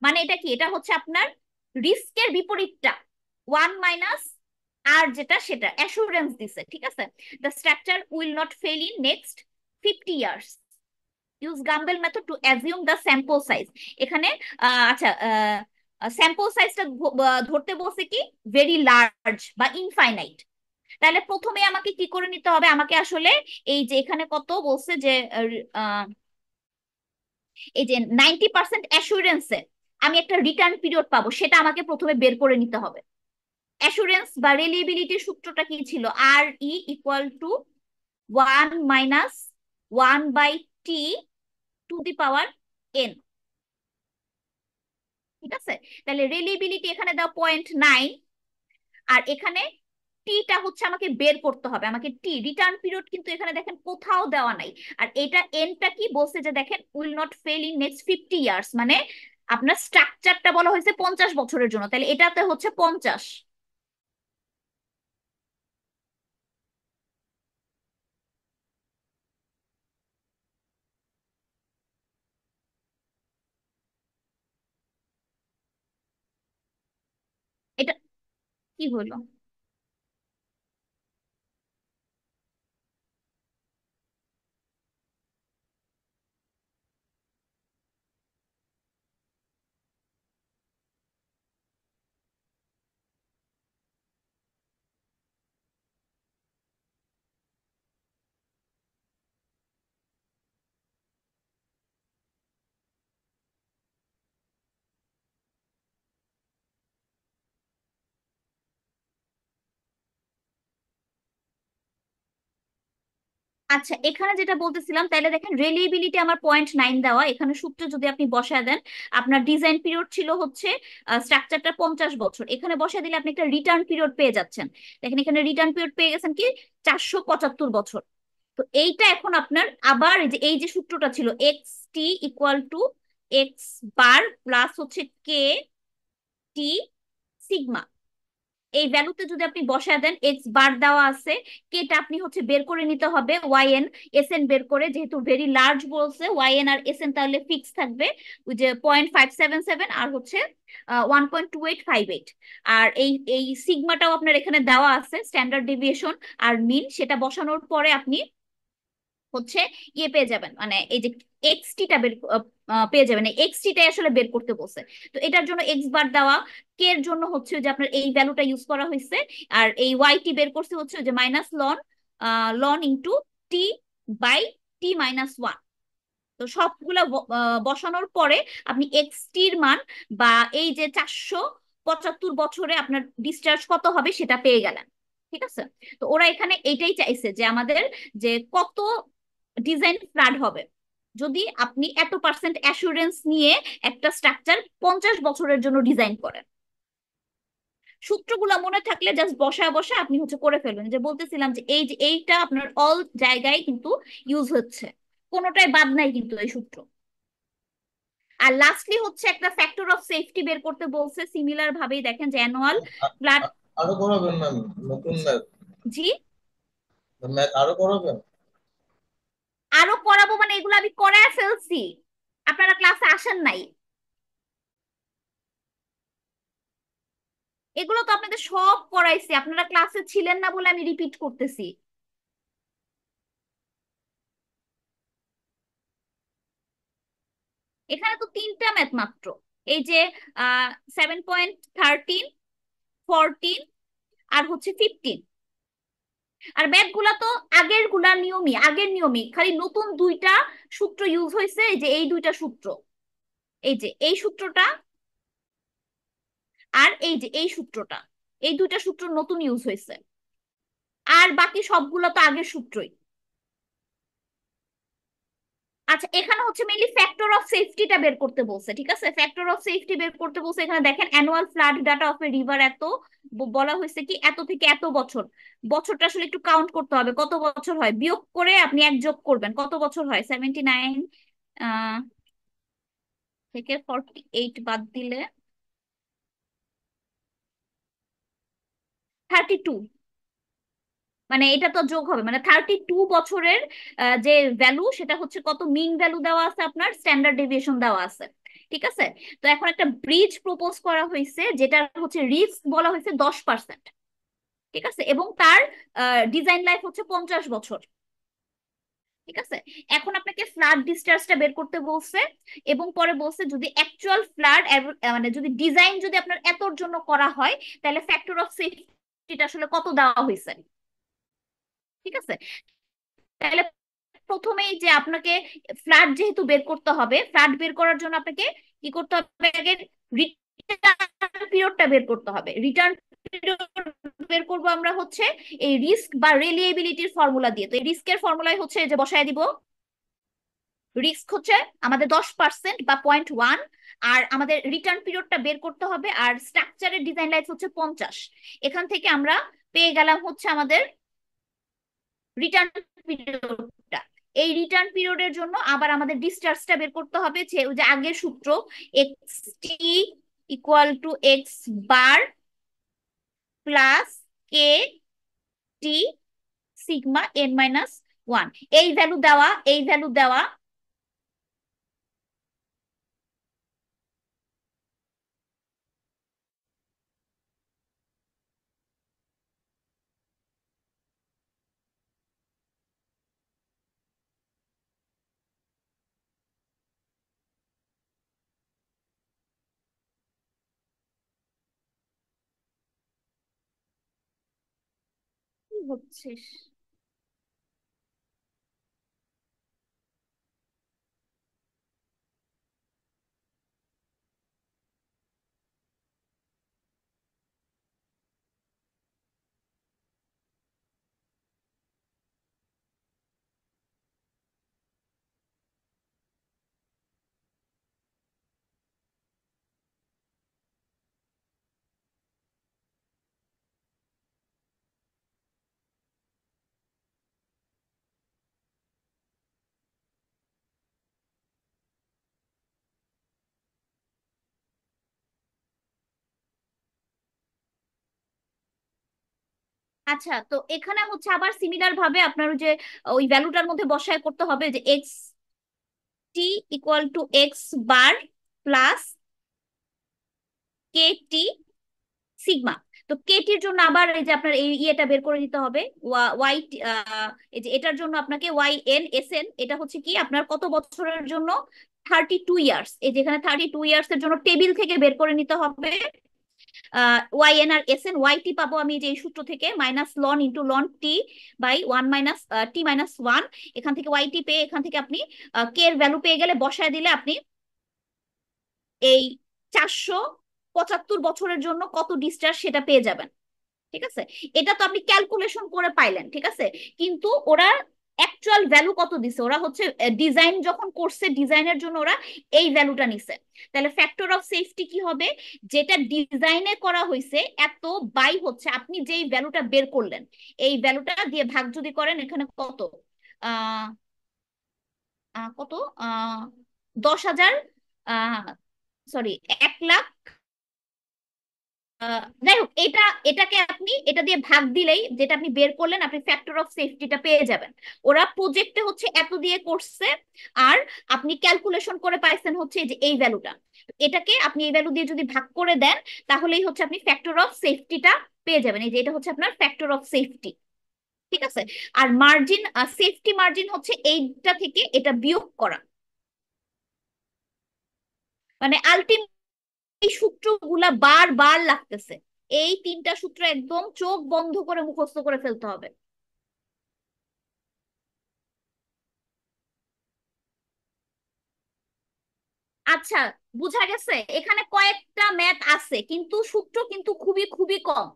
মানে এটা কি, এটা হচ্ছে আপনার রিস্কের বিপরীতটা, 1 মাইনাস আর যেটা সেটা অ্যাসুরেন্স দিছে। ঠিক আছে, the structure will not fail in next 50 years, use Gumbel method to assume the sample size. এখানে আচ্ছা স্যাম্পল সাইজটা ধরতে বলছে কি ভেরি লার্জ বা ইনফাইনাইট। তাহলে প্রথমে আমাকে কি করে নিতে হবে, আমাকে আসলে এই যে এখানে কত বলছে যে আহ, এই যে 90% অ্যাসুরেন্সে আমি একটা রিটার্ন পিরিয়ড পাবো, সেটা আমাকে প্রথমে বের করে নিতে হবে। অ্যাসুরেন্স বা রিলিয়েবিলিটির সূত্রটা কি ছিল, R E equal to 1 - 1/t to the power N. ঠিক আছে, তাহলে রিলিয়েবিলিটি এখানে দাও 0.9, আর এখানে টিটা হচ্ছে আমাকে বের করতে হবে, আমাকে টি রিটার্ন পিরিয়ড কিন্তু এখানে দেখেন কোথাও দেওয়া নাই। আর এটা এনটা কি বলছে যে দেখেন will not fail in next 50 years, মানে আপনার স্ট্রাকচারটা বলা হয়েছে 50 বছরের জন্য, তাহলে এটাতে হচ্ছে 50। এটা কি হলো? আচ্ছা এখানে যেটা বলতেছিলাম, তাহলে দেখেন রিলিয়েবিলিটি আমার 0.9 দেওয়া, এখানে সূত্রে যদি আপনি বসায় দেন আপনার ডিজাইন পিরিয়ড ছিল হচ্ছে স্ট্রাকচারটা 50 বছর, এখানে বসায় দিলে আপনি একটা রিটার্ন পিরিয়ড পেয়ে যাচ্ছেন। দেখেন এখানে রিটার্ন পিরিয়ড পেয়ে গেছেন কি 475 বছর। তো এইটা এখন আপনার আবার এই যে সূত্রটা ছিল xt equal to X bar plus হচ্ছে কে টি সিগমা, এই ভ্যালুতে যদি আপনি বসায় দেন, এক্স বার দেওয়া আছে, কেটা আপনি হচ্ছে বের করে নিতে হবে ওয়াই এন এস এন বের করে, যেহেতু ভেরি লার্জ বলছে ওয়াই এন আর এস এন তাহলে ফিক্স থাকবে ওই যে 0.577 আর হচ্ছে 1.2858। আর এই সিগমাটাও আপনার এখানে দেওয়া আছে, স্ট্যান্ডার্ড ডেভিয়েশন আর মিন, সেটা বসানোর পরে আপনি হচ্ছে ইয়ে পেয়ে যাবেন, মানে এই যে এক্সটিটা বের পেয়ে যাবেন, এই এক্সটিটাই আসলে বের করতে বলছে। তো এটার জন্য এক্স বার দেওয়া, কে এর জন্য হচ্ছে যে আপনার এই ভ্যালুটা ইউজ করা হয়েছে, আর এই ওয়াই টি বের করছে হচ্ছে যে minus ln ln into T by t-1। তো সবগুলা বসানোর পরে আপনি এক্স টির মান বা এই যে 475 বছরে আপনার ডিসচার্জ কত হবে সেটা পেয়ে গেলেন। ঠিক আছে, তো ওরা এখানে এইটাই চাইছে যে আমাদের যে কত ডিজাইন ফ্লাড হবে যদি আপনি এত পার্সেন্ট অ্যাসুরেন্স নিয়ে একটা স্ট্রাকচার 50 বছরের জন্য ডিজাইন করেন। সূত্রগুলো মনে থাকলে জাস্ট বসায় বসায় আপনি হচ্ছে করে ফেলবেন, যে বলতেছিলাম যে এই যে এইটা আপনার অল জায়গায় কিন্তু ইউজ হচ্ছে, কোনোটাই বাদ নাই কিন্তু এই সূত্র। আর লাস্টলি হচ্ছে একটা ফ্যাক্টর অফ সেফটি বের করতে বলছে, সিমিলার ভাবেই দেখেন যে অ্যানুয়াল ফ্ল্যাট। আরো করাবেন ম্যাম? নতুন ম্যাথ? জি, ম্যাথ আরো করাবেন? আরো করাবো মানে এগুলো আমি করায় ফেলছি। আপনারা ক্লাসে আসেন নাই? এগুলো তো আপনাদের সব করাইছি, আপনারা ক্লাসে ছিলেন না বলে আমি রিপিট করতেছি। এখানে তো তিনটা ম্যাথ মাত্র, এই যে 7.13, 14 আর হচ্ছে 15। আর ম্যাথ গুলা তো আগের নিয়মই, খালি নতুন দুইটা সূত্র ইউজ হয়েছে, এই যে এই দুইটা সূত্র, এই যে এই সূত্রটা আর এই যে এই সূত্রটা, এই দুইটা সূত্র নতুন ইউজ হয়েছে। আর বাকি সবগুলো তো আগের সূত্রই। আচ্ছা, এখানে হচ্ছে মেইনলি ফ্যাক্টর অফ সেফটিটা বের করতে বলছে, ঠিক আছে? ফ্যাক্টর অফ সেফটি বের করতে বলছে। এখানে দেখেন অ্যানুয়াল ফ্লাড ডাটা অফ এ রিভার, এত বলা হয়েছে কি এত থেকে এত বছর। বছরটা আসলে একটু কাউন্ট করতে হবে, কত বছর হয় বিয়োগ করে আপনি এক যোগ করবেন, কত বছর হয়? 79 থেকে 48 বাদ দিলে 32, মানে এটা তো যোগ হবে, মানে 32 বছরের যে ভ্যালু, সেটা হচ্ছে কত মিন ভ্যালু দেওয়া আছে, আপনার স্ট্যান্ডার্ড ডেভিয়েশন দেওয়া আছে, ঠিক আছে? তো এখন একটা ব্রিজ প্রপোজ করা হয়েছে, যেটা হচ্ছে রিস্ক বলা হয়েছে 10%, ঠিক আছে? এবং তার ডিজাইন লাইফ হচ্ছে 50 বছর, ঠিক আছে? এখন আপনাকে ফ্লাড ডিসচার্জটা বের করতে বলছে, এবং পরে বলছে যদি অ্যাকচুয়াল ফ্লাড, মানে যদি ডিজাইন যদি আপনার এতর জন্য করা হয়, তাহলে ফ্যাক্টর অফ সেফটিটা আসলে কত দেওয়া হয়েছে, ঠিক আছে? তাহলে প্রথমেই যে আপনাকে ফ্ল্যাট যেহেতু বের করতে হবে, ফ্ল্যাট বের করার জন্য আপনাকে কি করতে হবে? আগে রিটার্ন পিরিয়ডটা বের করতে হবে। রিটার্ন পিরিয়ড বের করবো আমরা হচ্ছে এই রিস্ক বা রিলিয়েবিলিটির ফর্মুলা দিয়ে। তো এই রিস্কের ফর্মুলাই হচ্ছে যে বসায় দিব, রিস্ক হচ্ছে আমাদের 10% বা 0.1, আর আমাদের রিটার্ন পিরিয়ডটা বের করতে হবে, আর স্ট্রাকচারের ডিজাইন লাইফ হচ্ছে 50। এখান থেকে আমরা পেয়ে গেলাম হচ্ছে আমাদের রিটার্ন পিরিয়ডটা। এই রিটার্ন পিরিয়ডের জন্য আবার আমাদের ডিসচার্জটা বের করতে হবে, যে ওই যে আগের সূত্র, x T equal to X bar plus K T sigma N minus one. এই ভ্যালু দেওয়া, এই ভ্যালু দেওয়া। কি হচ্ছে? আচ্ছা, তো এখানে হচ্ছে আবার সিমিলার ভাবে আপনার ওই যে ওই ভ্যালুটার মধ্যে বসায় করতে হবে, যে X T equal to X bar plus K T sigma. তো কেটির জন্য আবার এই যে আপনার এই ইয়েটা বের করে দিতে হবে, ওয়াই, এই যে এটার জন্য আপনাকে ওয়াই এন এস এন, এটা হচ্ছে কি আপনার কত বছরের জন্য? 32 ইয়ার্স। এই যেখানে 32 ইয়ার্স এর জন্য টেবিল থেকে বের করে নিতে হবে ওয়াই এন আর এস এন। ওয়াই টি পাবো আমি যে এই সূত্র থেকে, minus ln into ln T by one minus T minus one. এখান থেকে ওয়াই টি পেয়ে এখান থেকে আপনি কে এর ভ্যালু পেয়ে গেলে বসায় দিলে আপনি এই 475 বছরের জন্য কত ডিসচার্জ সেটা পেয়ে যাবেন, ঠিক আছে? এটা তো আপনি ক্যালকুলেশন করে পাইলেন, ঠিক আছে? কিন্তু ওরা অ্যাকচুয়াল ভ্যালু কত দিছে? ওরা হচ্ছে ডিজাইন যখন করছে, ডিজাইনের জন্য ওরা এই ভ্যালুটা নিছে। তাহলে ফ্যাক্টর অফ সেফটি কি হবে? যেটা ডিজাইনে করা হয়েছে এত বাই হচ্ছে আপনি যেই ভ্যালুটা বের করলেন, এই ভ্যালুটা দিয়ে ভাগ যদি করেন, এখানে কত আহ কত 10,000, সরি 1,00,000 যাই হোক, এটাকে আপনি এটা দিয়ে ভাগ দিলেই যেটা আপনি বের করলেন আপনি ফ্যাক্টর অফ সেফটিটা পেয়ে যাবেন। ওরা প্রজেক্টে হচ্ছে এত দিয়ে করছে, আর আপনি ক্যালকুলেশন করে পাইছেন হচ্ছে এই যে এই ভ্যালুটা। এটাকে আপনি এই ভ্যালু দিয়ে যদি ভাগ করে দেন তাহলেই হচ্ছে আপনি ফ্যাক্টর অফ সেফটিটা পেয়ে যাবেন। এই যে এটা হচ্ছে আপনার ফ্যাক্টর অফ সেফটি। ঠিক আছে। আর মার্জিন, সেফটি মার্জিন হচ্ছে এইটা থেকে এটা বিয়োগ করা। মানে আলটিমেট এই সূত্রগুলা বারবার লাগতেছে। এই তিনটা সূত্র একদম চোখ বন্ধ করে মুখস্থ করে ফেলতে হবে। আচ্ছা, বুঝা গেছে। এখানে কয়েকটা ম্যাথ আছে কিন্তু সূত্র কিন্তু খুবই খুবই কম।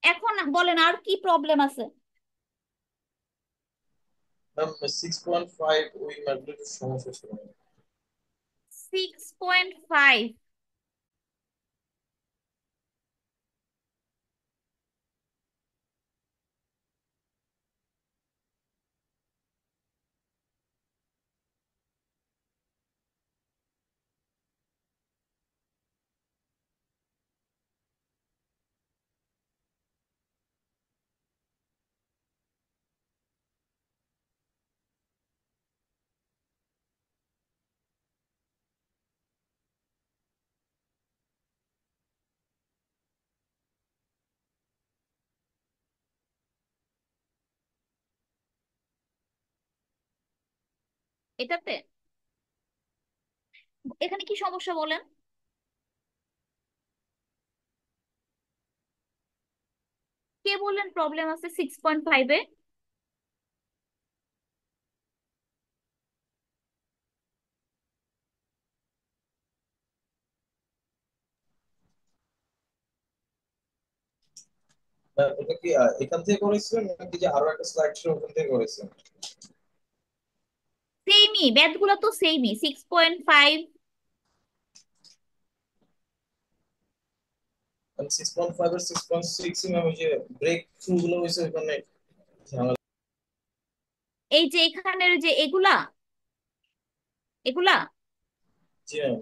এখন বলেন আর কি প্রবলেম আছে। ম্যাম 6.5 ওই ম্যাথটা একটু সমস্যা ছিল। 6.5? এটাতে এখানে কি সমস্যা বলেন। কে বললেন প্রবলেম আছে 6.5-এ? ম্যাম এটা কি এখান থেকে করেছিলেন নাকি যে আরো একটা স্লাইড ছিল ওখান থেকে করেছেন? সেমই, ম্যাথগুলো তো সেমই। 6.5। মানে 6.5 আর 6.6 ম্যাম ওই যে ব্রেক থ্রু গুলো হয়েছে ওখানে ঝামেলা। এই যে এখানের যে এগুলা এগুলা জি ম্যাম।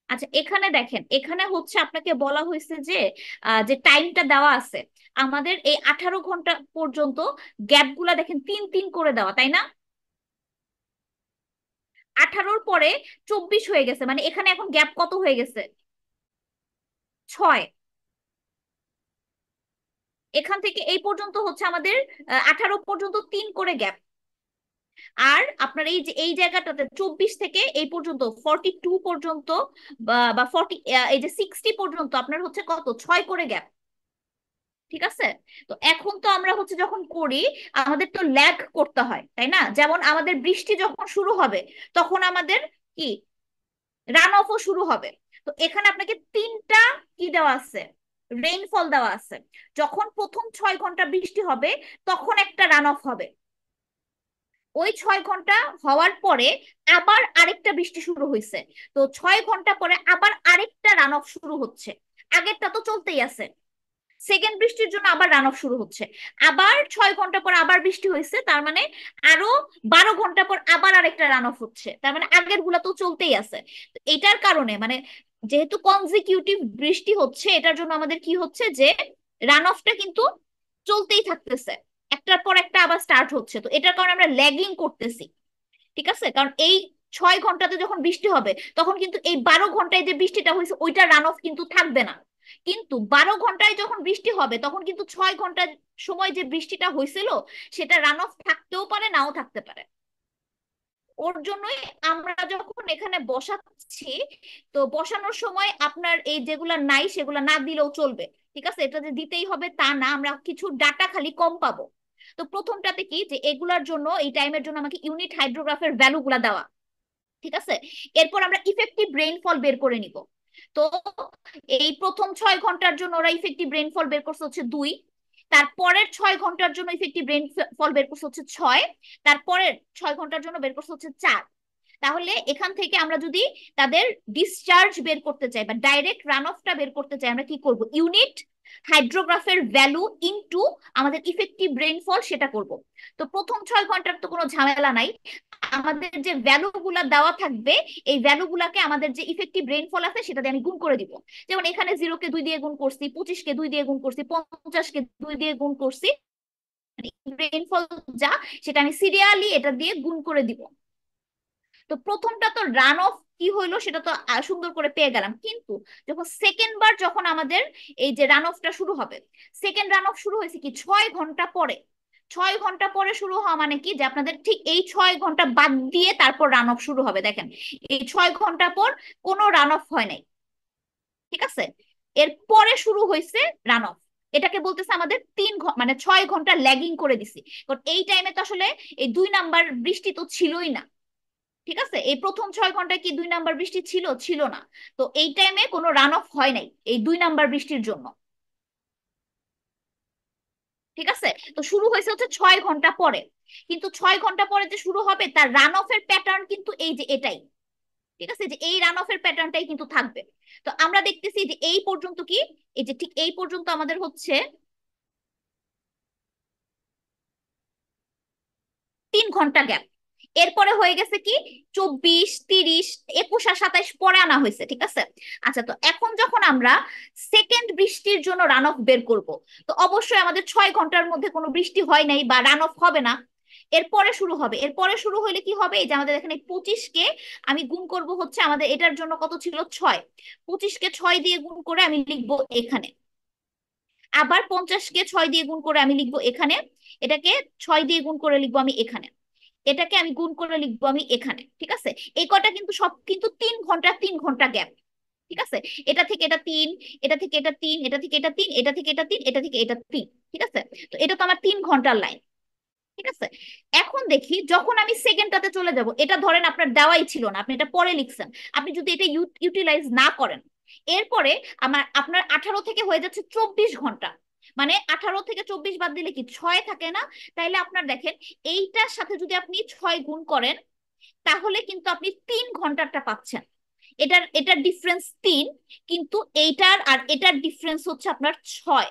আচ্ছা, এখানে দেখেন, এখানে হচ্ছে আপনাকে বলা হয়েছে যে যে টাইমটা দেওয়া আছে আমাদের এই 18 ঘন্টা পর্যন্ত, গ্যাপ গুলা দেখেন 3 3 করে দেওয়া, তাই না? 18-র পরে 24 হয়ে গেছে, মানে এখানে এখন গ্যাপ কত হয়ে গেছে? 6। এখান থেকে এই পর্যন্ত হচ্ছে আমাদের 18 পর্যন্ত 3 করে গ্যাপ। আর আপনার এই যে এই জায়গাটাতে 24 থেকে এই পর্যন্ত 42 পর্যন্ত বা 40, এই যে 60 পর্যন্ত আপনার হচ্ছে কত, 6 করে গ্যাপ। ঠিক আছে। তো এখন তো আমরা হচ্ছে যখন করি আমাদের তো ল্যাগ করতে হয়, তাই না? যেমন আমাদের বৃষ্টি যখন শুরু হবে তখন আমাদের কি রান অফও শুরু হবে। তো এখানে আপনাকে তিনটা কি দেওয়া আছে, রেইনফল দেওয়া আছে। যখন প্রথম 6 ঘন্টা বৃষ্টি হবে তখন একটা রান অফ হবে। ওই 6 ঘন্টা হওয়ার পরে আবার আরেকটা বৃষ্টি শুরু হয়েছে, তো 6 ঘন্টা পরে আবার আরেকটা রান অফ শুরু হচ্ছে। আগেরটা তো চলতেই আছে। সেকেন্ড বৃষ্টির জন্য আবার রান অফ শুরু হচ্ছে। আবার 6 ঘন্টা পর আবার বৃষ্টি হয়েছে, তার মানে আরো 12 ঘন্টা পর আবার আরেকটা রান অফ হচ্ছে, তার মানে আগের গুলা তো চলতেই আছে। তো এটার কারণে মানে যেহেতু কনজিকিউটিভ বৃষ্টি হচ্ছে এটার জন্য আমাদের কি হচ্ছে যে রান অফটা কিন্তু চলতেই থাকতেছে, একটার পর একটা আবার স্টার্ট হচ্ছে। তো এটার কারণে আমরা ল্যাগিং করতেছি। ঠিক আছে, কারণ এই 6 ঘন্টাতে যখন বৃষ্টি হবে তখন কিন্তু এই 12 ঘন্টায় যে বৃষ্টিটা হয়েছে ওইটা রান অফ কিন্তু থাকবে না। কিন্তু 12 ঘন্টায় যখন বৃষ্টি হবে তখন কিন্তু 6 ঘন্টা সময় যে বৃষ্টিটা হয়েছিল সেটা রান অফ থাকতেও পারে নাও থাকতে পারে। ওর জন্যই আমরা যখন এখানে বসাচ্ছি, তো বসানোর সময় আপনার এই যেগুলা নাই সেগুলা না দিলেও চলবে। ঠিক আছে, এটা যে দিতেই হবে তা না, আমরা কিছু ডাটা খালি কম পাবো। তো প্রথমটাতে কি যে এগুলার জন্য এই টাইমের জন্য আমাকে ইউনিট হাইড্রোগ্রাফের ভ্যালু গুলা দেওয়া। ঠিক আছে। এরপর আমরা ইফেক্টিভ রেইনফল বের করে নিব। তো এই প্রথম 6 ঘন্টার জন্য ওরা ইফেক্টিভ রেইনফল বের করছে হচ্ছে 2। তারপরের 6 ঘন্টার জন্য ইফেক্টিভ রেইনফল বের করছে হচ্ছে 6। তারপরের 6 ঘন্টার জন্য বের করছে হচ্ছে 4। তাহলে এখান থেকে আমরা যদি তাদের ডিসচার্জ বের করতে চাই বা ডাইরেক্ট রান অফটা বের করতে চাই আমরা কি করব, ইউনিট হাইড্রোগ্রাফের ভ্যালু ইনটু আমাদের ইফেক্টিভ রেইনফল সেটা করব। তো প্রথম 6 ঘন্টার তো কোনো ঝামেলা নাই, আমাদের যে ভ্যালু গুলা দেওয়া থাকবে এই ভ্যালু গুলাকে আমাদের যে ইফেক্টিভ রেইনফল আছে সেটা দিয়ে আমি গুণ করে দিব। যেমন এখানে 0-কে 2 দিয়ে গুণ করছি, 25-কে 2 দিয়ে গুণ করছি, 50-কে 2 দিয়ে গুণ করছি, রেইনফল যা সেটা আমি সিরিয়ালি এটা দিয়ে গুণ করে দিব। তো প্রথমটা তো রান অফ কি হইলো সেটা তো সুন্দর করে পেয়ে গেলাম, কিন্তু যখন সেকেন্ড বার যখন আমাদের এই যে রান অফটা শুরু হবে, সেকেন্ড রান অফ শুরু হয়েছে কি 6 ঘন্টা পরে। 6 ঘন্টা পরে শুরু হওয়া মানে কি যে আপনাদের ঠিক এই 6 ঘন্টা বাদ দিয়ে তারপর রান অফ শুরু হবে। দেখেন এই 6 ঘন্টা পর কোনো রান অফ হয় নাই, ঠিক আছে, এর পরে শুরু হয়েছে রান অফ। এটাকে বলতেছে আমাদের 3 ঘন্টা মানে 6 ঘন্টা ল্যাগিং করে দিছি, কারণ এই টাইমে তো আসলে এই 2 নাম্বার বৃষ্টি তো ছিলই না। ঠিক আছে, এই প্রথম 6 ঘন্টায় কি 2 নাম্বার বৃষ্টি ছিল? ছিল না। তো এই টাইমে কোনো রান অফ হয় নাই এই 2 নাম্বার বৃষ্টির জন্য। ঠিক আছে, তো শুরু হয়েছে হচ্ছে 6 ঘন্টা পরে, কিন্তু 6 ঘন্টা পরে যে শুরু হবে তার রান অফের প্যাটার্ন কিন্তু এই যে এটাই। ঠিক আছে, যে এই রান অফের প্যাটার্নটাই কিন্তু থাকবে। তো আমরা দেখতেছি যে এই পর্যন্ত কি, এই যে ঠিক এই পর্যন্ত আমাদের হচ্ছে 3 ঘন্টা গ্যাপ। এরপরে হয়ে গেছে কি 24, 30, 21 আর 27 পরে আনা হয়েছে। ঠিক আছে, আচ্ছা, তো এখন যখন আমরা সেকেন্ড বৃষ্টির জন্য রান অফ বের করব, তো অবশ্যই আমাদের 6 ঘন্টার মধ্যে কোনো বৃষ্টি হয় নাই বা রান অফ হবে না, এরপরে শুরু হবে। এরপরে শুরু হলে কি হবে, এই যে আমাদের এখানে 25-কে আমি গুণ করব হচ্ছে আমাদের এটার জন্য কত ছিল 6, 25-কে 6 দিয়ে গুণ করে আমি লিখবো এখানে, আবার 50-কে 6 দিয়ে গুণ করে আমি লিখবো এখানে, এটাকে 6 দিয়ে গুণ করে লিখবো আমি এখানে, এটাকে আমি গুণ করে লিখবো আমি এখানে। ঠিক আছে, এই কটা কিন্তু সব কিন্তু 3 ঘন্টা 3 ঘন্টা গ্যাপ। ঠিক আছে, এটা থেকে এটা 3, এটা থেকে এটা 3, এটা থেকে এটা 3, এটা থেকে এটা 3, এটা থেকে এটা 3। ঠিক আছে, তো এটা তো আমার 3 ঘন্টার লাইন। ঠিক আছে, এখন দেখি যখন আমি সেকেন্ডটাতে চলে যাব, এটা ধরেন আপনার দেওয়াই ছিল না, আপনি এটা পরে লিখছেন, আপনি যদি এটা ইউটিলাইজ না করেন, এরপরে আপনার 18 থেকে হয়ে যাচ্ছে 24 ঘন্টা। মানে 18 থেকে 24 বাদ দিলে কি 6 থাকে না? তাইলে আপনার দেখেন এইটার সাথে যদি আপনি 6 গুণ করেন তাহলে কিন্তু আপনি 3 ঘন্টাটা পাচ্ছেন। এটার এটার ডিফারেন্স 3, কিন্তু এইটার আর এটার ডিফারেন্স হচ্ছে আপনার 6।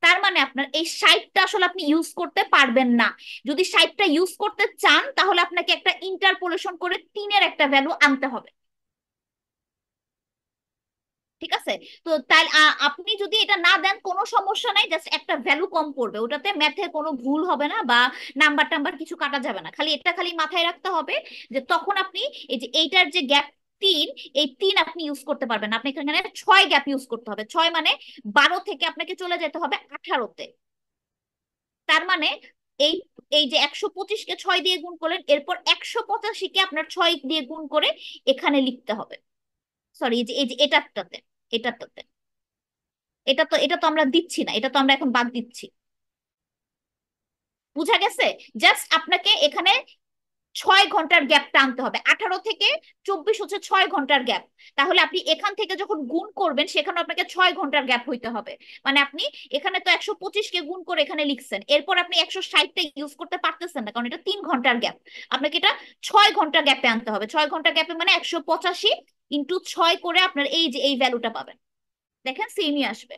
তার মানে আপনার এই 60টা আসলে আপনি ইউজ করতে পারবেন না। যদি 60টা ইউজ করতে চান তাহলে আপনাকে একটা ইন্টারপোলেশন করে 3-এর একটা ভ্যালু আনতে হবে। ঠিক আছে, তো তাই আপনি যদি এটা না দেন কোনো সমস্যা নাই, জাস্ট একটা ভ্যালু কম পড়বে, ওটাতে ম্যাথে কোনো ভুল হবে না বা নাম্বার টাম্বার কিছু কাটা যাবে না, খালি এটা খালি মাথায় রাখতে হবে যে তখন আপনি এই যে এইটার যে গ্যাপ 3, এই 3 আপনি ইউজ করতে পারবেন না, আপনি এখানে 6 গ্যাপ ইউজ করতে হবে। 6 মানে 12 থেকে আপনাকে চলে যেতে হবে 18-তে। তার মানে এই এই যে 125-কে 6 দিয়ে গুণ করলেন, এরপর 185-কে আপনার 6 দিয়ে গুণ করে এখানে লিখতে হবে। সরি, এই যে এটারটাতে, এটারটাতে, এটা তো আমরা দিচ্ছি না, এটা তো আমরা এখন বাদ দিচ্ছি। বুঝা গেছে? জাস্ট আপনাকে এখানে 6 ঘন্টার গ্যাপটা আনতে হবে। 18 থেকে 24 হচ্ছে 6 ঘন্টার গ্যাপ। তাহলে আপনি এখান থেকে যখন গুণ করবেন সেখানে আপনাকে 6 ঘন্টার গ্যাপ হইতে হবে। মানে আপনি এখানে তো 125-কে গুণ করে এখানে লিখছেন, এরপর আপনি 160টা ইউজ করতে পারতেছেন না কারণ এটা 3 ঘন্টার গ্যাপ। আপনাকে এটা 6 ঘন্টা গ্যাপে আনতে হবে। 6 ঘন্টা গ্যাপে মানে 185 × 6 করে আপনার এই যে এই ভ্যালুটা পাবেন। দেখেন সেমই আসবে।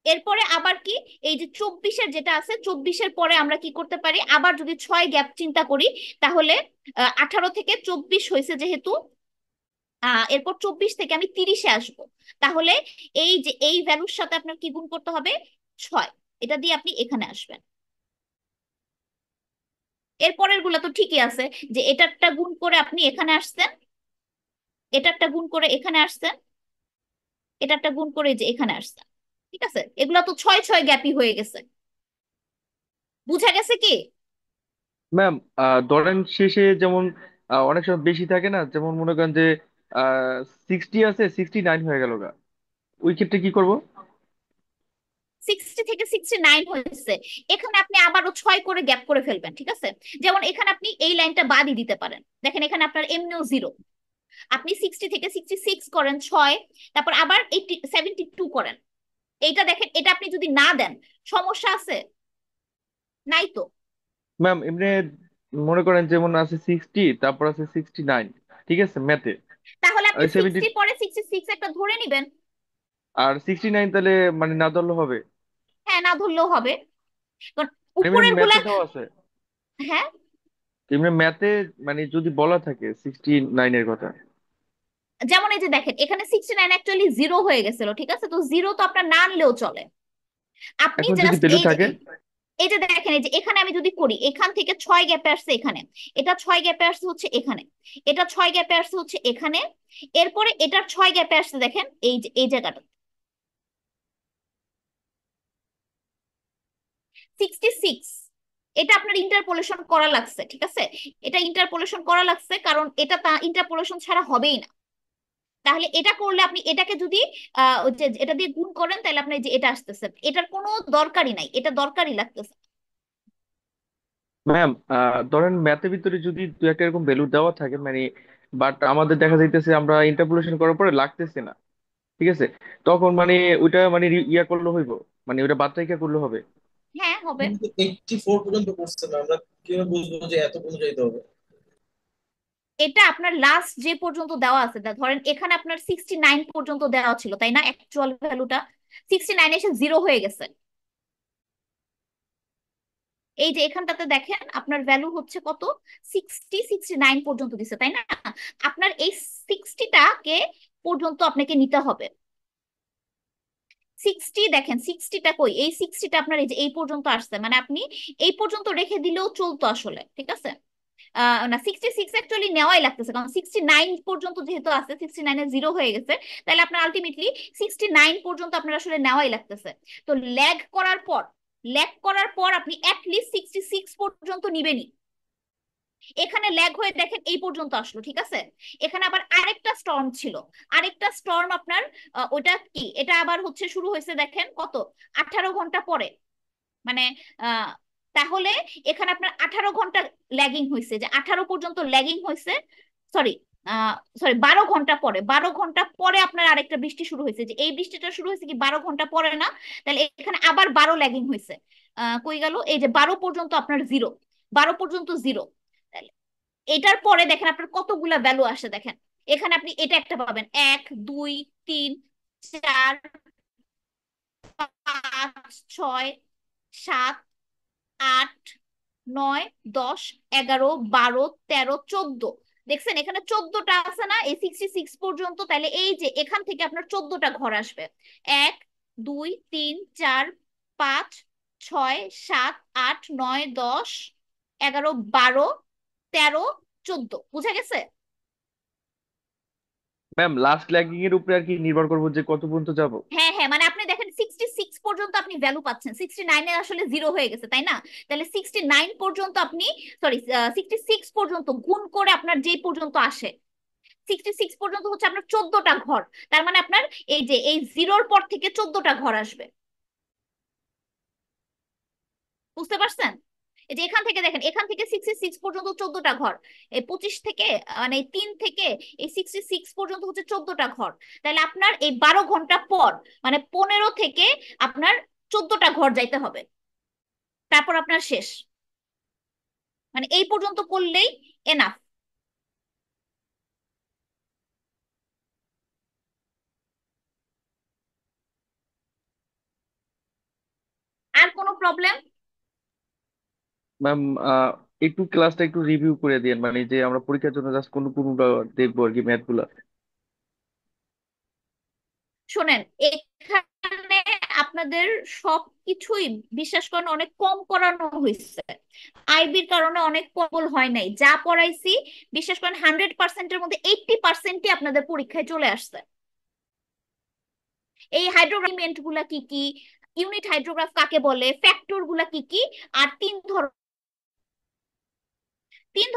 এরপরে আবার কি, এই যে 24-এর যেটা আছে, 24-এর পরে আমরা কি করতে পারি, আবার যদি 6 গ্যাপ চিন্তা করি তাহলে 18 থেকে 24 হয়েছে যেহেতু, এরপর 24 থেকে আমি 30-এ আসবো, তাহলে এই যে এই ভ্যালুর সাথে আপনার কি গুণ করতে হবে 6, এটা দিয়ে আপনি এখানে আসবেন। এরপরের গুলো তো ঠিকই আছে, যে এটারটা গুণ করে আপনি এখানে আসছেন, এটারটা গুণ করে এখানে আসছেন, এটারটা গুণ করে এই যে এখানে আসছেন। ঠিক আছে, এগুলো তো 6 6 গ্যাপই হয়ে গেছে। বুঝা গেছে কি? ম্যাম, ধরেন শেষে যেমন অনেক সময় বেশি থাকে না, যেমন মনে করেন যে 60 আছে, 69 হয়ে গেল গা, ওই ক্ষেত্রে কি করব? 60 থেকে 69 হয়েছে, এখানে আপনি আবারও 6 করে গ্যাপ করে ফেলবেন। ঠিক আছে, যেমন এখানে আপনি এই লাইনটা বাদই দিতে পারেন, দেখেন এখানে আপনার এমনিও 0, আপনি 60 থেকে 66 করেন 6, তারপর আবার 72 করেন। এইটা দেখেন, এটা আপনি যদি না দেন সমস্যা আছে? নাই তো। ম্যাম এমনি মনে করেন যেমন আছে 60, তারপর আছে 69, ঠিক আছে ম্যাথে, তাহলে আপনি ওই 70। 60 পরে 66 একটা ধরে নিবেন। আর 69 তাহলে মানে না ধরলে হবে? হ্যাঁ, না ধরলেও হবে, কারণ এমনি উপরের গুলা। ম্যাথে দেওয়া আছে? হ্যাঁ, এমনি ম্যাথে মানে যদি বলা থাকে 69 এর কথা। যেমন এই যে দেখেন, এখানে 69 অ্যাকচুয়ালি জিরো হয়ে গেছিল, ঠিক আছে? তো জিরো তো আপনার না আনলেও চলে। আপনি এখন যদি জাস্ট ভ্যালু এই যে থাকে? এই যে দেখেন, এই যে এখানে আমি যদি করি, এখান থেকে 6 গ্যাপে আসছে এখানে, এটা 6 গ্যাপে আসছে হচ্ছে এখানে, এটা 6 গ্যাপে আসছে হচ্ছে এখানে, এরপরে এটার 6 গ্যাপে আসছে দেখেন এই যে এই জায়গাটা 66। এটা আপনার ইন্টারপোলেশন করা লাগছে, ঠিক আছে? এটা ইন্টারপোলেশন করা লাগছে, কারণ এটা তা ইন্টারপোলেশন ছাড়া হবেই না। তাহলে এটা করলে আপনি এটাকে যদি ওই যে এটা দিয়ে গুণ করেন, তাহলে আপনার এই যে এটা আসতেছে, এটার কোনো দরকারই নাই, এটা দরকারই লাগতেছে। ম্যাম ধরেন ম্যাথের ভিতরে যদি দু একটা এরকম ভ্যালু দেওয়া থাকে মানে, বাট আমাদের দেখা যাইতেছে আমরা ইন্টারপোলেশন করার পরে লাগতেছে না, ঠিক আছে, তখন মানে ওইটা মানে ইয়া করলে হইব, মানে ওইটা বাদ রেখে করলে হবে? হ্যাঁ, হবে। কিন্তু 84 পর্যন্ত করছে না, আমরা কিভাবে বুঝবো যে এত পর্যন্ত যাইতে হবে? এটা আপনার লাস্ট যে পর্যন্ত দেওয়া আছে, ধরেন এখানে আপনার 69 পর্যন্ত দেওয়া ছিল, তাই না? অ্যাকচুয়াল ভ্যালুটা 69 এসে জিরো হয়ে গেছে। এই যে এখানটাতে দেখেন আপনার ভ্যালু হচ্ছে কত, 69 পর্যন্ত দিছে, তাই না? আপনার এই 60টাকে পর্যন্ত আপনাকে নিতে হবে। 60, দেখেন 60টা কই, এই 60টা আপনার এই যে এই পর্যন্ত আসছে, মানে আপনি এই পর্যন্ত রেখে দিলেও চলতো আসলে, ঠিক আছে? না, 66 অ্যাকচুয়ালি নেওয়াই লাগতেছে, কারণ 69 পর্যন্ত যেহেতু আছে, 69-এ জিরো হয়ে গেছে, তাহলে আপনার আলটিমেটলি 69 পর্যন্ত আপনার আসলে নেওয়াই লাগতেছে। তো ল্যাগ করার পর আপনি অ্যাটলিস্ট 66 পর্যন্ত নিবেনই। এখানে ল্যাগ হয়ে দেখেন এই পর্যন্ত আসলো, ঠিক আছে? এখানে আবার আরেকটা স্টর্ম ছিল, আরেকটা স্টর্ম আপনার ওটা কি, এটা আবার হচ্ছে শুরু হয়েছে দেখেন কত, 18 ঘন্টা পরে। মানে আহ তাহলে এখানে আপনার 18 ঘন্টা ল্যাগিং হয়েছে, যে 18 পর্যন্ত ল্যাগিং হয়েছে। সরি, সরি, 12 ঘন্টা পরে, 12 ঘন্টা পরে আপনার আরেকটা বৃষ্টি শুরু হয়েছে, যে এই বৃষ্টিটা শুরু হয়েছে কি 12 ঘন্টা পরে না? তাহলে এখানে আবার 12 ল্যাগিং হয়েছে। কই গেল, এই যে 12 পর্যন্ত আপনার জিরো, 12 পর্যন্ত জিরো। এটার পরে দেখেন আপনার কতগুলা ভ্যালু আসে দেখেন। এখানে আপনি এটা একটা পাবেন, 1, 2, 3, 4, 5, 6, 7, 8, 9, 10, 11, 12, 13, 14। দেখছেন এখানে 14টা আছে না এই 66 পর্যন্ত? তাহলে এই যে এখান থেকে আপনার 14টা ঘর আসবে। 1, 2, 3, 4, 5, 6, 7, 8, 9, 10, 11, 12, 13, 14। বুঝা গেছে? ম্যাম লাস্ট ল্যাগিং এর উপরে আর কি নির্ভর করবো যে কত পর্যন্ত যাব? হ্যাঁ, হ্যাঁ, মানে আপনি দেখেন 66 পর্যন্ত আপনি ভ্যালু পাচ্ছেন, 69-এ আসলে জিরো হয়ে গেছে, তাই না? তাহলে 69 পর্যন্ত আপনি, সরি, 66 পর্যন্ত গুণ করে আপনার যে পর্যন্ত আসে, 66 পর্যন্ত হচ্ছে আপনার 14টা ঘর। তার মানে আপনার এই যে এই জিরোর পর থেকে 14টা ঘর আসবে। বুঝতে পারছেন? এই যে এখান থেকে দেখেন, এখান থেকে 66 পর্যন্ত 14টা ঘর, এই 25 থেকে, মানে 3 থেকে এই 66 পর্যন্ত হচ্ছে 14টা ঘর। তাহলে আপনার এই 12 ঘন্টা পর, মানে 15 থেকে আপনার 14টা ঘর যাইতে হবে, তারপর আপনার শেষ। মানে এই পর্যন্ত করলেই এনাফ। আর কোনো প্রবলেম? ম্যাম একটু ক্লাসটা একটু রিভিউ করে দিন, মানে যে আমরা পরীক্ষার জন্য জাস্ট কোন কোনটা দেখবো আর কি ম্যাথ গুলা। শোনেন, এখানে আপনাদের সবকিছুই বিশ্বাস করেন অনেক কম করানো হয়েছে, আইবির কারণে অনেক প্রবল হয় নাই, যা পড়াইছি বিশ্বাস করেন 100%-এর মধ্যে 80%-ই আপনাদের পরীক্ষায় চলে আসছে। এই হাইড্রোগ্রাফ গুলা কি কি, ইউনিট হাইড্রোগ্রাফ কাকে বলে, ফ্যাক্টর গুলা কি কি, আর তিন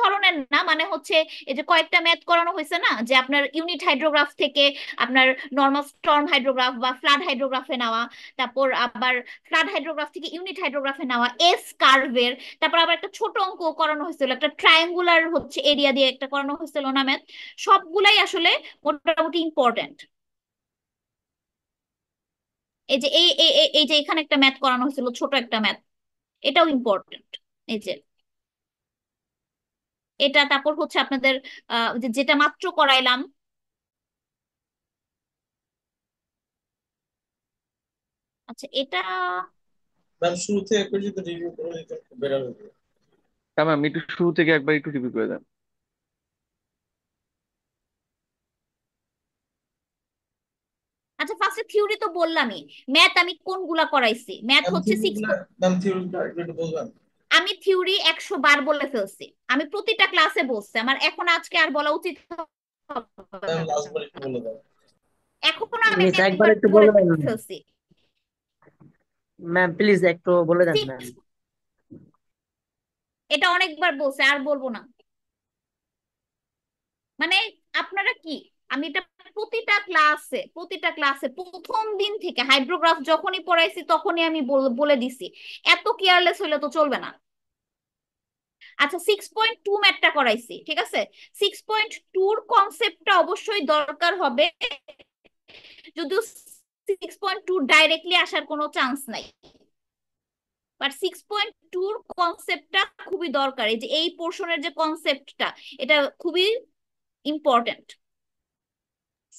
ধরনের না, মানে হচ্ছে এই যে কয়েকটা ম্যাথ করানো হয়েছে না, যে আপনার ইউনিট হাইড্রোগ্রাফ থেকে আপনার নর্মাল স্টর্ম হাইড্রোগ্রাফ বা ফ্লাড হাইড্রোগ্রাফে নেওয়া, তারপর আবার ফ্লাড হাইড্রোগ্রাফ থেকে ইউনিট হাইড্রোগ্রাফে নেওয়া এস কার্ভের, তারপর আবার একটা ছোট অঙ্ক করানো হয়েছিল, একটা ট্রায়াঙ্গুলার হচ্ছে এরিয়া দিয়ে একটা করানো হয়েছিল না ম্যাথ। সবগুলাই আসলে মোটামুটি ইম্পর্টেন্ট। এই যে এই যে এখানে একটা ম্যাথ করানো হয়েছিল, ছোট একটা ম্যাথ, এটাও ইম্পর্টেন্ট। এই যে এটা, তারপর হচ্ছে আপনাদের যেটা মাত্র করাইলাম, আচ্ছা এটা ম্যাম শুরু থেকে একবার যদি রিভিউ করে দিতেন খুব বেটার হতো। হ্যাঁ ম্যাম, একটু শুরু থেকে একবার একটু রিভিউ করে দেন। আচ্ছা ফার্স্টে থিওরি তো বললামই। ম্যাথ আমি কোনগুলা করাইছি? ম্যাথ ম্যাম হচ্ছে থিওরিগুলো, ম্যাম থিওরিগুলো একটু বলবেন। আমি থিওরি 100 বার বলে ফেলছি। আমি প্রতিটা ক্লাসে বলছি, আমার এখন আজকে আর বলা উচিত হবে ম্যাম না। লাস্ট বার একটু বলে দেন। এখন আমি মিস একবার একবার একটু বলে বলে দেন ফেলছি। ম্যাম, প্লিজ একটু বলে দেন ম্যাম। সিক্স, এটা অনেকবার বলছে, আর বলবো না। মানে আপনারা কি, আমি এটা প্রতিটা ক্লাসে প্রথম দিন থেকে হাইড্রোগ্রাফ যখনই পড়াইছি তখনই আমি বলে দিছি। এত কেয়ারলেস হইলে তো চলবে না। আচ্ছা 6.2 ম্যাথটা করাইছি, ঠিক আছে। 6.2-র কনসেপ্টটা অবশ্যই দরকার হবে, যদিও 6.2 ডাইরেক্টলি আসার কোনো চান্স নাই, বাট 6.2-র কনসেপ্টটা খুবই দরকার। এই যে এই পোর্শনের যে কনসেপ্টটা, এটা খুবই important.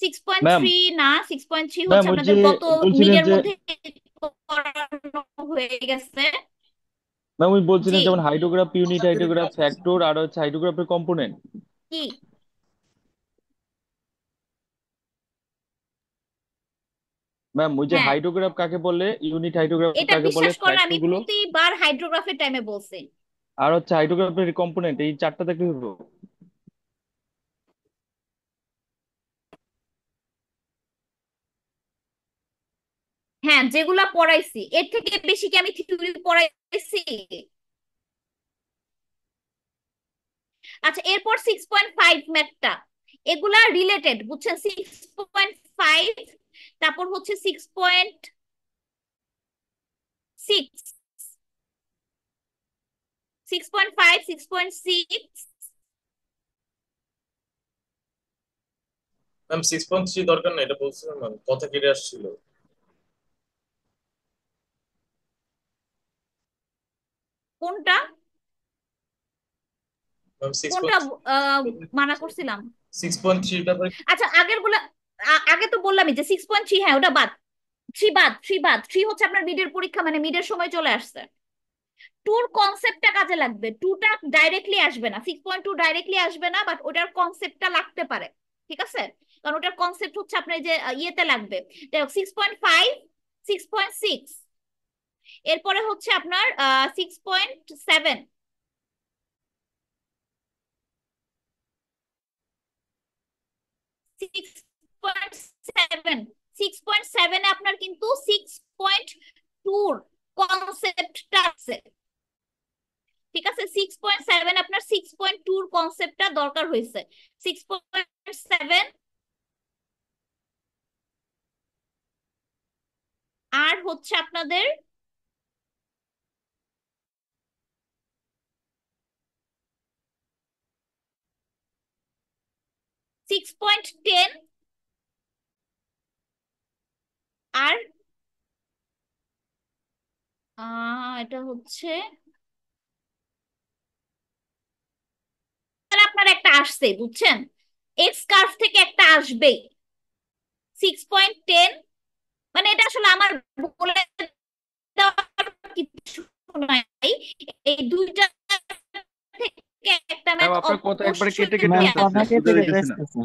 Six point ma'am, three না, 6.3 ম্যাম হচ্ছে ওই যে আপনাদের গত বলছিলেন মিডের যে, মধ্যে করানো হয়ে গেছে। ম্যাম ওই বলছিলেন জি, যেমন হাইড্রোগ্রাফ ইউনিট, হাইড্রোগ্রাফ ফ্যাক্টর, আর হচ্ছে হাইড্রোগ্রাফের কম্পোনেন্ট। কি ম্যাম ওই যে হ্যাঁ, হাইড্রোগ্রাফ কাকে বলে, ইউনিট হাইড্রোগ্রাফ এটা কাকে বলে, বিশ্বাস করেন ফ্যাক্টর আমি গুলো, প্রতিবার হাইড্রোগ্রাফের টাইমে বলছি। আর হচ্ছে হাইড্রোগ্রাফের কম্পোনেন্ট, এই চারটা দেখলে হলো। হ্যাঁ, যেগুলা পড়াইছি এর থেকে বেশি কি আমি থিওরি পড়াইছি? আচ্ছা এরপর 6.5 ম্যাথটা, এগুলা রিলেটেড বুঝছেন। 6.5, তারপর হচ্ছে 6.6, 6.5, 6.6। ম্যাম 6.3 দরকার না, এটা বলছিলাম ম্যাম, কথা কেটে আসছিল। কোনটা? ম্যাম কোনটা 6.3, আহ, মানা করছিলাম? 6.3 ব্যাপারে। আচ্ছা আগের গুলা, আগে তো বললামই যে 6.3, হ্যাঁ ওটা বাদ। থ্রি হচ্ছে আপনার মিডের পরীক্ষা, মানে মিডের সময় চলে আসছে। টুর কনসেপ্টটা কাজে লাগবে, টুটা ডাইরেক্টলি আসবে না, 6.2 ডাইরেক্টলি আসবে না, বাট ওটার কনসেপ্টটা লাগতে পারে, ঠিক আছে। কারণ ওটার কনসেপ্ট হচ্ছে আপনার এই যে ইয়েতে লাগবে। 6.5, 6.6, এরপরে হচ্ছে আপনার 6.7, 6.7, 6.7-এ আপনার কিন্তু 6.2-র কনসেপ্টটা আছে, ঠিক আছে। 6.7 আপনার 6.2-র কনসেপ্টটা দরকার হয়েছে। 6.7 আর হচ্ছে আপনাদের 6.10, আর এটা হচ্ছে আপনার একটা আসছে বুঝছেন, এক্স কার্ভ থেকে একটা আসবেই 6.10। মানে এটা আসলে আমার বলে দেওয়ার কিছু নাই, এই দুইটা থেকে একটা ম্যাম ম্যাথ আপনার কথা একবারে কেটে কেটে ম্যাম অবশ্যই আসতেছে, কথা বুঝতে কেটে কেটে যাইতেছে না, আসতেছে।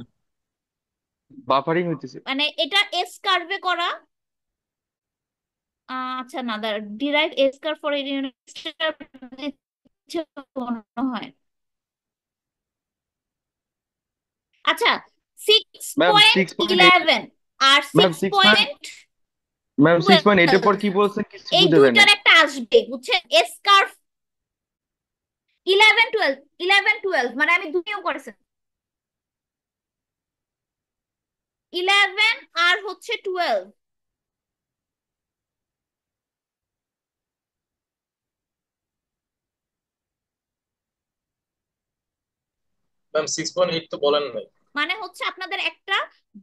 বাফারিং হইতেছে। মানে এটা এস কার্ভে করা। আচ্ছা না, ডিরাইভ এস কার্ভ ফর মনে হয়। আচ্ছা সিক্স ম্যাম পয়েন্ট 6.8, ইলেভেন আর ম্যাম সিক্স পয়েন্ট ম্যাম 6.8 এর পর টুয়েলভ, কি বলছেন কিছু এই বুঝে যায় দুইটার নাই। একটা আসবে বুঝছেন। এস কার্ভ 11, 12, 11, 12, মানে আমি দুনিও করেছেন। 11 আর হচ্ছে 12। ম্যাম 6.8 তো বলেন নাই। মানে হচ্ছে আপনাদের একটা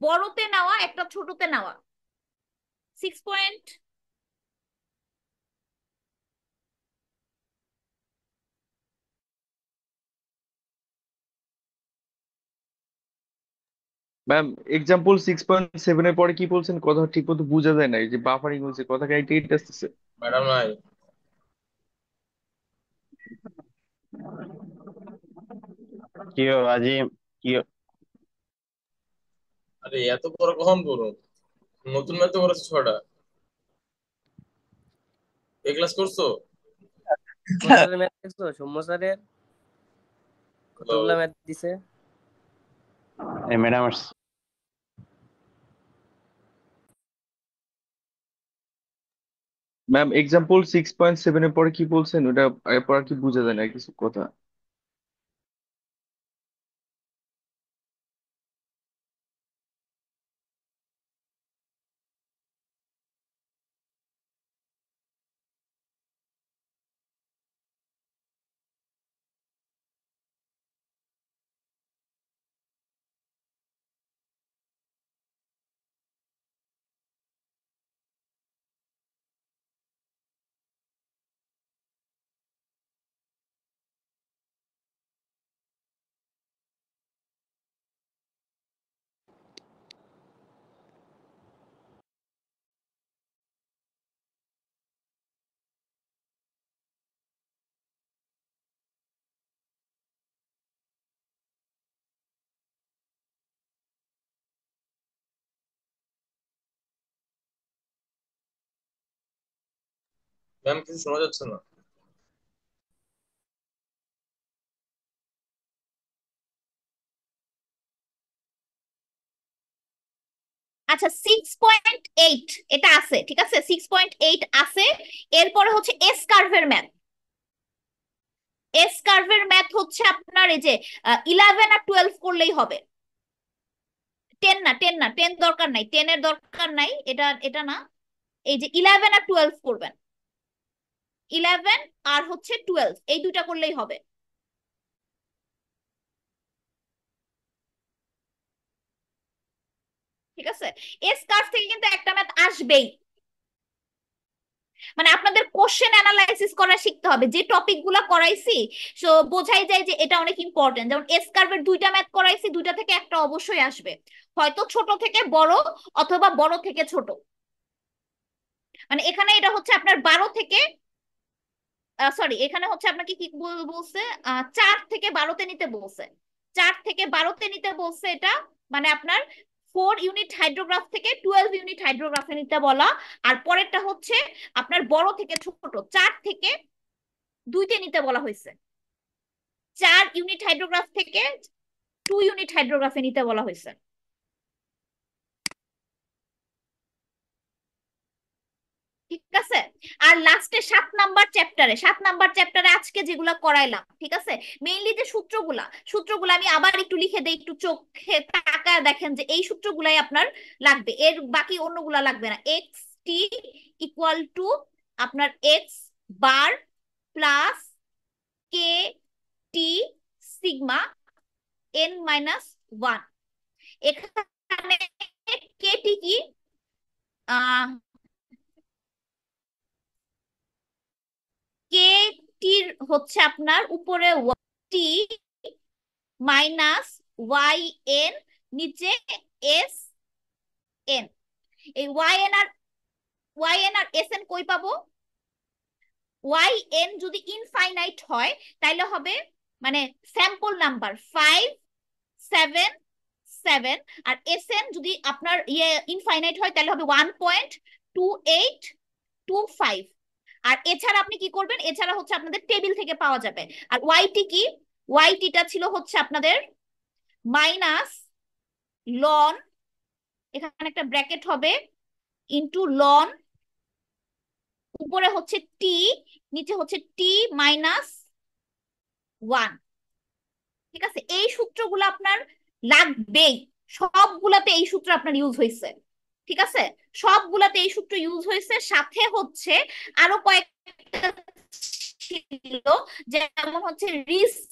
বড়তে নেওয়া, একটা ছোটতে নেওয়া। 6. ম্যাম এক্সাম্পল 6.7 এর পরে কি বলছেন? কথা ঠিক মতো বোঝা যায় না, এই যে বাফারিং হয়েছে, কথা কাইটে কেটে আসতেছে। ম্যাডাম নাই। কি আজিম, কি আরে এত বড় কখন করুন? নতুন ম্যাথ তো করেছে 6টা। এই ক্লাস করছো? সৌম্য স্যারের ম্যাথ দেখছো? সৌম্য স্যারের কতগুলা ম্যাথ দিছে। এই ম্যাডাম আসছে। ম্যাম এক্সাম্পল 6.7 এর পরে কি বলছেন, ওটা এরপর আর কি বোঝা যায় না কিছু কথা। ম্যাম কিছু শোনা যাচ্ছে না। আচ্ছা 6.8 এটা আছে, ঠিক আছে, 6.8 আছে। এরপরে হচ্ছে এস কার্ভের ম্যাথ। এস কার্ভের ম্যাথ হচ্ছে আপনার এই যে 11 আর 12 করলেই হবে। 10 না, 10 না, 10 দরকার নাই, 10 এর দরকার নাই, এটা এটা না। এই যে 11 আর 12 করবেন, 11 আর হচ্ছে 12, এই দুইটা করলেই হবে। ঠিক আছে, এস কার্ভ থেকে কিন্তু একটা ম্যাথ আসবেই। মানে আপনাদের কোশ্চেন অ্যানালাইসিস করা শিখতে হবে, যে টপিক গুলা করাইছি সো বোঝাই যায় যে এটা অনেক ইম্পর্টেন্ট। যেমন এস কার্ভের দুইটা ম্যাথ করাইছি, দুইটা থেকে একটা অবশ্যই আসবে, হয়তো ছোট থেকে বড় অথবা বড় থেকে ছোট। মানে এখানে এটা হচ্ছে আপনার 12 থেকে, সরি এখানে হচ্ছে আপনাকে কি বলছে, 4 থেকে 12তে নিতে বলছে, 4 থেকে 12তে নিতে বলছে এটা। মানে আপনার 4 ইউনিট হাইড্রোগ্রাফ থেকে 12 ইউনিট হাইড্রোগ্রাফে নিতে বলা। আর পরেরটা হচ্ছে আপনার বড় থেকে ছোট 4 থেকে 2তে নিতে বলা হয়েছে, 4 ইউনিট হাইড্রোগ্রাফ থেকে 2 ইউনিট হাইড্রোগ্রাফে নিতে বলা হয়েছে। ঠিক আছে। আর লাস্টে 7 নাম্বার চ্যাপ্টারে আজকে যেগুলা করাইলাম, ঠিক আছে, মেইনলি যে সূত্রগুলা আমি আবার একটু লিখে দেই, একটু চোখে তাকায় দেখেন যে এই সূত্রগুলাই আপনার লাগবে, এর বাকি অন্যগুলা লাগবে না। এক্স টি ইকুয়াল টু আপনার এক্স বার প্লাস কে টি সিগমা এন মাইনাস ওয়ান। এখানে কে টি কি, আহ কে টির হচ্ছে আপনার উপরে টি মাইনাস ওয়াই এন, নিচে এস এন। এই ওয়াই এন আর এস এন কই পাবো? ওয়াই এন যদি ইনফাইনাইট হয় তাইলে হবে মানে স্যাম্পল নাম্বার 5, 7, 7। আর এস এন যদি আপনার ইয়ে ইনফাইনাইট হয় তাহলে হবে 1.2825। আর এছাড়া আপনি কি করবেন, এছাড়া হচ্ছে আপনাদের টেবিল থেকে পাওয়া যাবে। আর ওয়াইটি কি, ওয়াইটিটা ছিল হচ্ছে আপনাদের মাইনাস লন, এখানে একটা ব্র্যাকেট হবে, ইনটু লন, উপরে হচ্ছে টি, নিচে হচ্ছে টি মাইনাস ওয়ান। ঠিক আছে, এই সূত্রগুলো আপনার লাগবেই, সবগুলাতে এই সূত্র আপনার ইউজ হয়েছে। ঠিক আছে, সবগুলাতে এই সূত্র ইউজ হয়েছে, সাথে হচ্ছে আরো কয়েকটা ছিল, যেমন হচ্ছে রিস্ক,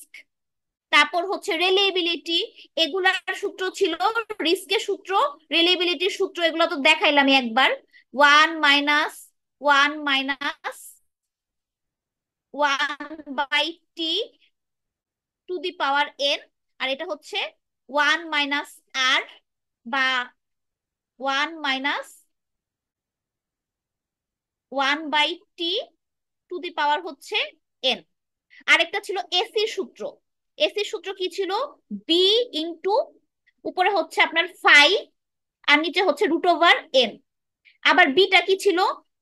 তারপর হচ্ছে রিলিয়েবিলিটি, এগুলার সূত্র ছিল। রিস্কের সূত্র, রিলিয়েবিলিটির সূত্র এগুলো তো দেখাইলাম একবার। 1 - 1/t to the power N, আর এটা হচ্ছে 1 - r বা 1 - 1/t⁻n। আরেকটা ছিল এসির সূত্র। এসির সূত্র কি ছিল? বি ইন্টু উপরে হচ্ছে আপনার ফাই আর নিচে হচ্ছে √n। আবার বিটা কি ছিল?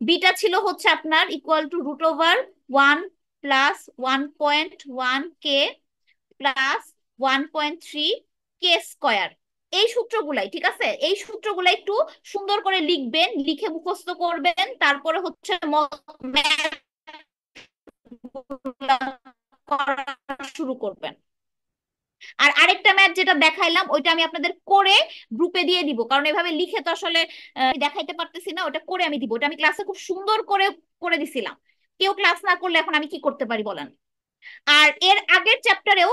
বিটা ছিল হচ্ছে আপনার equal to √1 plus 1.1 k plus 1.3 K square. এই সূত্রগুলাই, ঠিক আছে, এই সূত্রগুলা একটু সুন্দর করে লিখবেন, লিখে মুখস্থ করবেন, তারপরে হচ্ছে করা শুরু করবেন। আর আরেকটা ম্যাথ যেটা দেখাইলাম ওইটা আমি আপনাদের করে গ্রুপে দিয়ে দিব, কারণ এভাবে লিখে তো আসলে দেখাইতে পারতেছি না, ওটা করে আমি দিব। ওটা আমি ক্লাসে খুব সুন্দর করে করে দিছিলাম। কেউ ক্লাস না করলে এখন আমি কি করতে পারি বলেন? আর এর আগের চ্যাপ্টারেও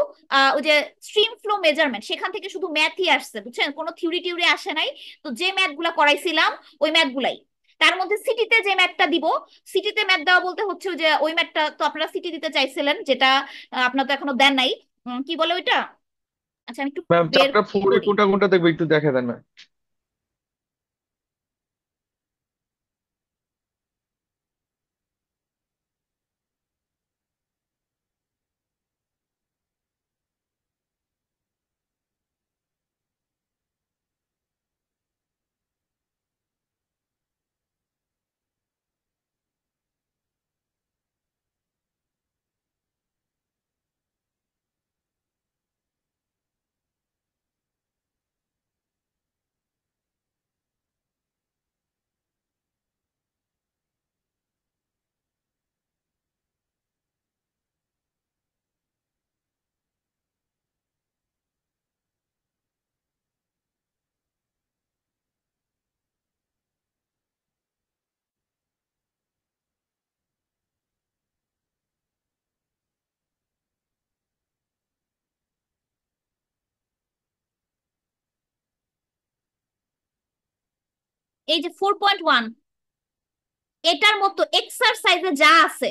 ওই যে স্ট্রিম ফ্লো মেজারমেন্ট, সেখান থেকে শুধু ম্যাথই আসছে, বুঝছেন, কোনো থিওরি টিউরি আসে নাই। তো যে ম্যাথ গুলা করাইছিলাম ওই ম্যাথ গুলাই। তার মধ্যে সিটিতে যে ম্যাথটা দিব, সিটিতে ম্যাথ দেওয়া বলতে হচ্ছে যে ওই ম্যাথটা তো আপনারা সিটি দিতে চাইছিলেন, যেটা আপনারা তো এখনো দেন নাই। কি বলে ওইটা? আচ্ছা আমি একটু ম্যাম বের চ্যাপ্টার 4-এ করি। কোনটা কোনটা দেখবে একটু দেখে দেন ম্যাম। এই যে 4.1, এটার মতো এক্সারসাইজে যা আছে,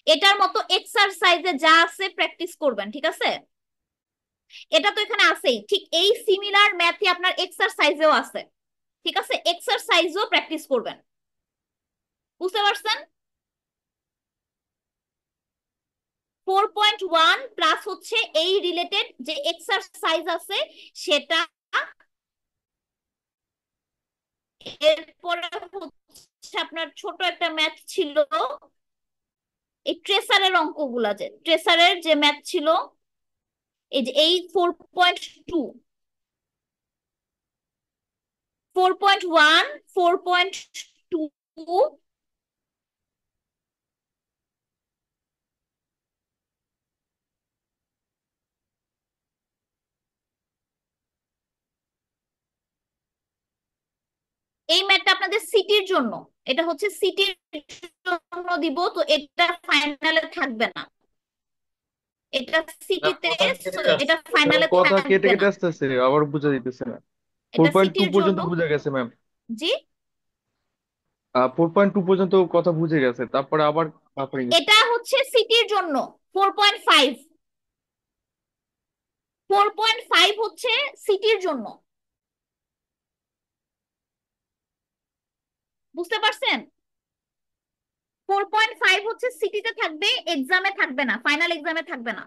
এটার মতো এক্সারসাইজে যা আছে প্র্যাকটিস করবেন, ঠিক আছে? এটা তো এখানে আছেই, ঠিক এই সিমিলার ম্যাথই আপনার এক্সারসাইজেও আছে, ঠিক আছে? এক্সারসাইজও প্র্যাকটিস করবেন, বুঝতে পারছেন? 4.1 প্লাস হচ্ছে এই রিলেটেড যে এক্সারসাইজ আছে সেটা, এরপরে হচ্ছে আপনার ছোট একটা ম্যাথ ছিল, এই ট্রেসারের অঙ্কগুলা, যে ট্রেসারের যে ম্যাথ ছিল, এই যে এই 4.2, 4.1, 4.2, এই ম্যাথটা আপনাদের সিটির জন্য, এটা হচ্ছে সিটির জন্য দিব, তো এটা ফাইনালে থাকবে না, এটা ম্যাম সিটিতে, কথা কেটে এটা যাচ্ছে। ম্যাম ফাইনালে কথা কেটে থাকবে না, কেটে আসতেছে, আবার বুঝা দিতেছে না। ফোর এটা পয়েন্ট টু সিটির জন্য। পর্যন্ত বুঝা গেছে ম্যাম। জি, 4.2 পর্যন্ত কথা বুঝে গেছে, তারপরে আবার হাঁপিয়ে গেছে। এটা হচ্ছে সিটির জন্য 4.5, 4.5 হচ্ছে সিটির জন্য, বুঝতে পারছেন? 4.5 হচ্ছে সিটিতে থাকবে, এক্সামে থাকবে না, ফাইনাল এক্সামে থাকবে না।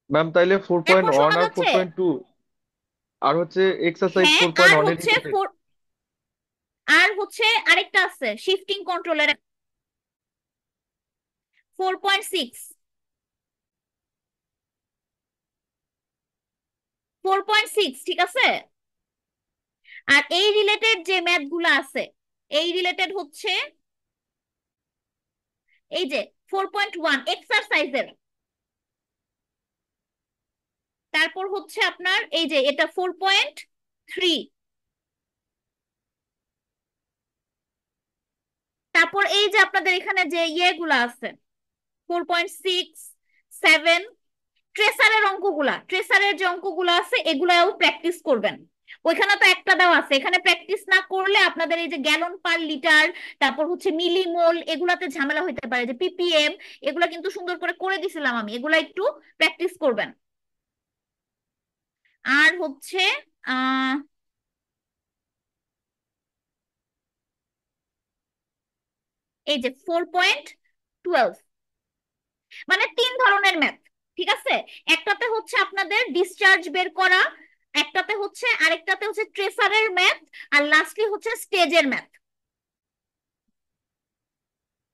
ম্যাম তাইলে ফোর পয়েন্ট এখন ওয়ান শোনা আর ফোর যাচ্ছে? পয়েন্ট টু আর হচ্ছে এক্সারসাইজ হ্যাঁ, 4.1 এর রিলেটেড। আর হচ্ছে আরেকটা আছে শিফটিং কন্ট্রোলার, 4.6, 4.6, ঠিক আছে? আর এই রিলেটেড যে ম্যাথ গুলো আছে, এই রিলেটেড হচ্ছে এই যে 4.1 এক্সারসাইজের, তারপর হচ্ছে আপনার এই যে এটা 4.3, তারপর এই যে আপনাদের এখানে যে ইয়েগুলো আছে 4.6, 7, ট্রেসারের অঙ্কগুলা, ট্রেসারের যে অঙ্কগুলো আছে এগুলাও প্র্যাকটিস করবেন। ওইখানে তো একটা দেওয়া আছে, এখানে প্র্যাকটিস না করলে আপনাদের এই যে গ্যালন পার লিটার, তারপর হচ্ছে মিলিমোল, এগুলাতে ঝামেলা হইতে পারে, যে পিপিএম, এগুলা কিন্তু সুন্দর করে করে দিছিলাম আমি, এগুলা একটু প্র্যাকটিস করবেন। আর হচ্ছে আহ এই যে 4.12, মানে 3 ধরনের ম্যাথ, ঠিক আছে? একটাতে হচ্ছে আপনাদের ডিসচার্জ বের করা, একটাতে হচ্ছে, আরেকটাতে হচ্ছে ট্রেসারের ম্যাথ, আর লাস্টলি হচ্ছে স্টেজের ম্যাথ।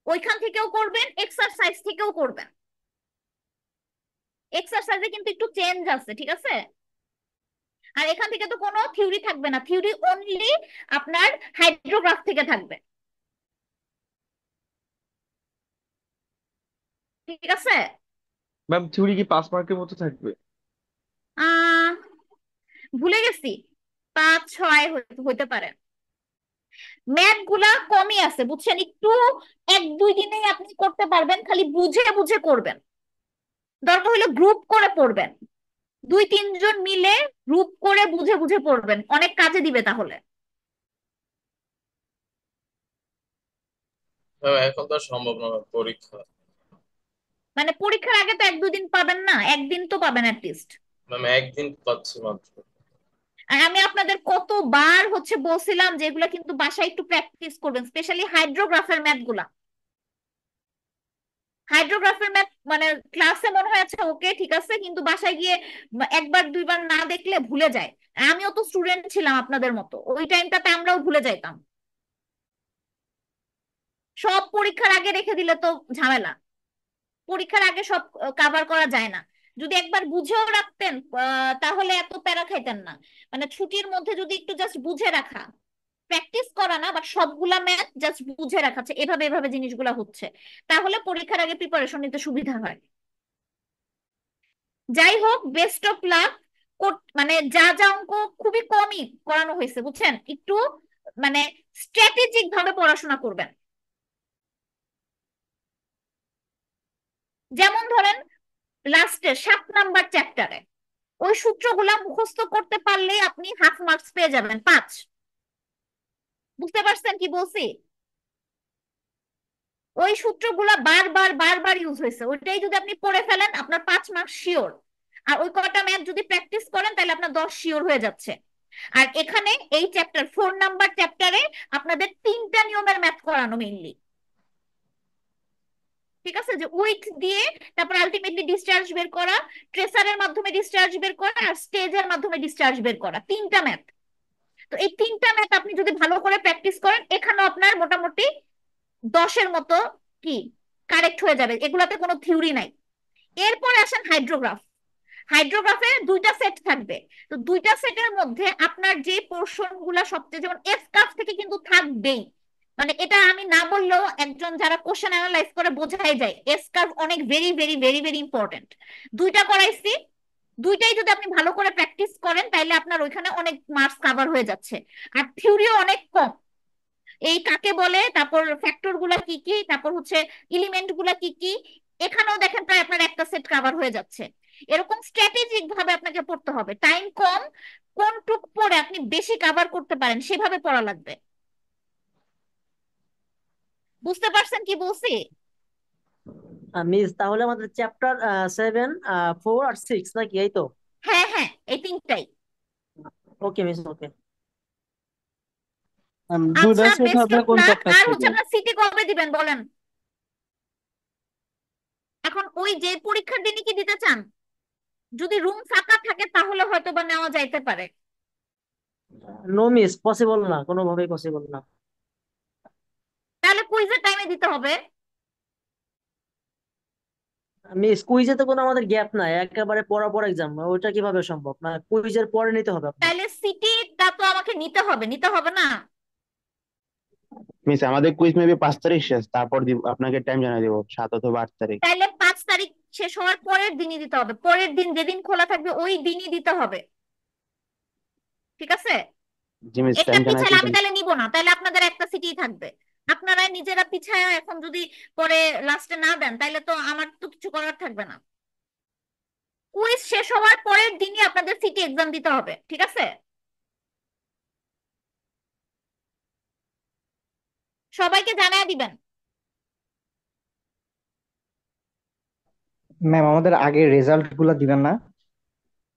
ওইখান থেকেও করবেন, এক্সারসাইজ থেকেও করবেন। এক্সারসাইজে কিন্তু একটু চেঞ্জ আছে, ঠিক আছে? আর এখান থেকে তো কোনো থিওরি থাকবে না, থিওরি অনলি আপনার হাইড্রোগ্রাফ থেকে থাকবে, ঠিক আছে? ম্যাম থিওরি কি 5 মার্কের মতো থাকবে? আহ ভুলে গেছি, 5-6 হইতে পারে। ম্যাথ গুলা কমই আছে বুঝছেন, একটু 1-2 দিনেই আপনি করতে পারবেন, খালি বুঝে বুঝে করবেন। দরকার হলে গ্রুপ করে পড়বেন, 2-3 জন মিলে গ্রুপ করে বুঝে বুঝে পড়বেন, অনেক কাজে দিবে তাহলে। ম্যাম এখন তো আর সম্ভব না, পরীক্ষা। মানে পরীক্ষার আগে তো 1-2 দিন পাবেন না, একদিন তো পাবেন অ্যাটলিস্ট। ম্যাম একদিন পাচ্ছি মাত্র। আর আমি আপনাদের কতবার হচ্ছে বলছিলাম যে এগুলা কিন্তু বাসায় একটু প্র্যাকটিস করবেন, স্পেশালি হাইড্রোগ্রাফের ম্যাথ গুলা। হাইড্রোগ্রাফের ম্যাথ মানে ক্লাসে মনে হয় আচ্ছা ওকে ঠিক আছে, কিন্তু বাসায় গিয়ে 1-2বার না দেখলে ভুলে যায়। আমিও তো স্টুডেন্ট ছিলাম আপনাদের মতো, ওই টাইমটাতে আমরাও ভুলে যাইতাম। সব পরীক্ষার আগে রেখে দিলে তো ঝামেলা, পরীক্ষার আগে সব কাভার করা যায় না। যদি একবার বুঝেও রাখতেন তাহলে এত প্যারা খাইতেন না। মানে ছুটির মধ্যে যদি একটু জাস্ট বুঝে রাখা, প্র্যাকটিস করা না, বাট সবগুলা ম্যাথ জাস্ট বুঝে রাখাচ্ছে এভাবে এভাবে জিনিসগুলা হচ্ছে, তাহলে পরীক্ষার আগে প্রিপারেশন নিতে সুবিধা হয়। যাই হোক, বেস্ট অফ লাক। মানে যা যা অঙ্ক খুবই কমই করানো হয়েছে বুঝছেন, একটু মানে স্ট্র্যাটেজিক ভাবে পড়াশোনা করবেন। যেমন ধরেন লাস্টে 7 নাম্বার চ্যাপ্টারে ওই সূত্রগুলা মুখস্থ করতে পারলে আপনি হাফ মার্কস পেয়ে যাবেন, 5। বুঝতে পারছেন কি বলছি? ওই সূত্রগুলা বারবার বারবার ইউজ হয়েছে, ওইটাই যদি আপনি পড়ে ফেলেন আপনার 5 মার্কস শিওর। আর ওই কটা ম্যাথ যদি প্র্যাকটিস করেন তাহলে আপনার 10 শিওর হয়ে যাচ্ছে। আর এখানে এই চ্যাপ্টার 4 নাম্বার চ্যাপ্টারে আপনাদের 3টা নিয়মের ম্যাথ করানো মেইনলি, ঠিক আছে? যে উইক দিয়ে তারপর আলটিমেটলি ডিসচার্জ বের করা, ট্রেসারের মাধ্যমে ডিসচার্জ বের করা, আর স্টেজের মাধ্যমে ডিসচার্জ বের করা, 3টা ম্যাথ। তো এই 3টা ম্যাথ আপনি যদি ভালো করে প্র্যাকটিস করেন, এখানেও আপনার মোটামুটি 10-এর মতো কি কারেক্ট হয়ে যাবে, এগুলাতে কোনো থিওরি নাই। এরপর আসেন হাইড্রোগ্রাফ। হাইড্রোগ্রাফে 2টা সেট থাকবে। তো 2টা সেটের মধ্যে আপনার যে পোর্শন গুলা সবচেয়ে, যেমন এস কার্ভ থেকে কিন্তু থাকবেই, মানে এটা আমি না বললেও একজন যারা কোশ্চেন অ্যানালাইজ করে বোঝাই যায়, এস কার্ভ অনেক very very very very important. 2টা করাইছি, 2টাই যদি আপনি ভালো করে প্র্যাকটিস করেন তাহলে আপনার ওইখানে অনেক মার্কস কভার হয়ে যাচ্ছে। আর থিওরিও অনেক কম, এই কাকে বলে, তারপর ফ্যাক্টর গুলা কি কি, তারপর হচ্ছে এলিমেন্ট গুলা কি কি, এখানেও দেখেন প্রায় আপনার একটা সেট কভার হয়ে যাচ্ছে। এরকম স্ট্র্যাটেজিক ভাবে আপনাকে পড়তে হবে, টাইম কম, কোনটুক পড়ে আপনি বেশি কভার করতে পারেন সেভাবে পড়া লাগবে। বুঝতে পারছেন কি বলছি? মিস তাহলে আমাদের চ্যাপ্টার 7, 4 আর 6 নাকি, এই তো? হ্যাঁ হ্যাঁ, এই 3টাই। ওকে মিস, ওকে। দুইটা আচ্ছা, সেট বেস্ট হবে অফ কোন লাক। চ্যাপ্টার আর হচ্ছে থেকে? আপনার সিটি কবে দিবেন বলেন? এখন ওই যে পরীক্ষার দিনই কি দিতে চান? যদি রুম ফাঁকা থাকে তাহলে হয়তো বা নেওয়া যাইতে পারে। নো মিস, পসিবল না, কোনোভাবেই পসিবল না। তাহলে কুইজের টাইমে দিতে হবে। মিস কুইজে তো কোনো আমাদের গ্যাপ নাই, একেবারে পড়ার পর এক্সাম, ওইটা কিভাবে সম্ভব? না, কুইজের পরে নিতে হবে আপনার। তাহলে সিটিটা তো আমাকে নিতে হবে, নিতে হবে না? মিস আমাদের কুইজ মেবি 5 তারিখ শেষ, তারপর দিব আপনাকে টাইম জানিয়ে দেবো 7 অথবা 8 তারিখ। তাহলে 5 তারিখ শেষ হওয়ার পরের দিনই দিতে হবে, পরের দিন যেদিন খোলা থাকবে ওই দিনই দিতে হবে, ঠিক আছে? জি মিস, একটা টাইম জানাই পিছালে আমি দিবেন। তাহলে নিব না, তাহলে আপনাদের একটা সিটিই থাকবে। আপনারা নিজেরা পিছায় এখন যদি পরে লাস্টে না দেন তাহলে তো আমার তো কিছু করার থাকবে না। কুইজ শেষ হওয়ার পরের দিনই আপনাদের সিটি এক্সাম দিতে হবে, ঠিক আছে? সবাইকে জানায় দিবেন। ম্যাম আমাদের আগের রেজাল্ট গুলা দিবেন না?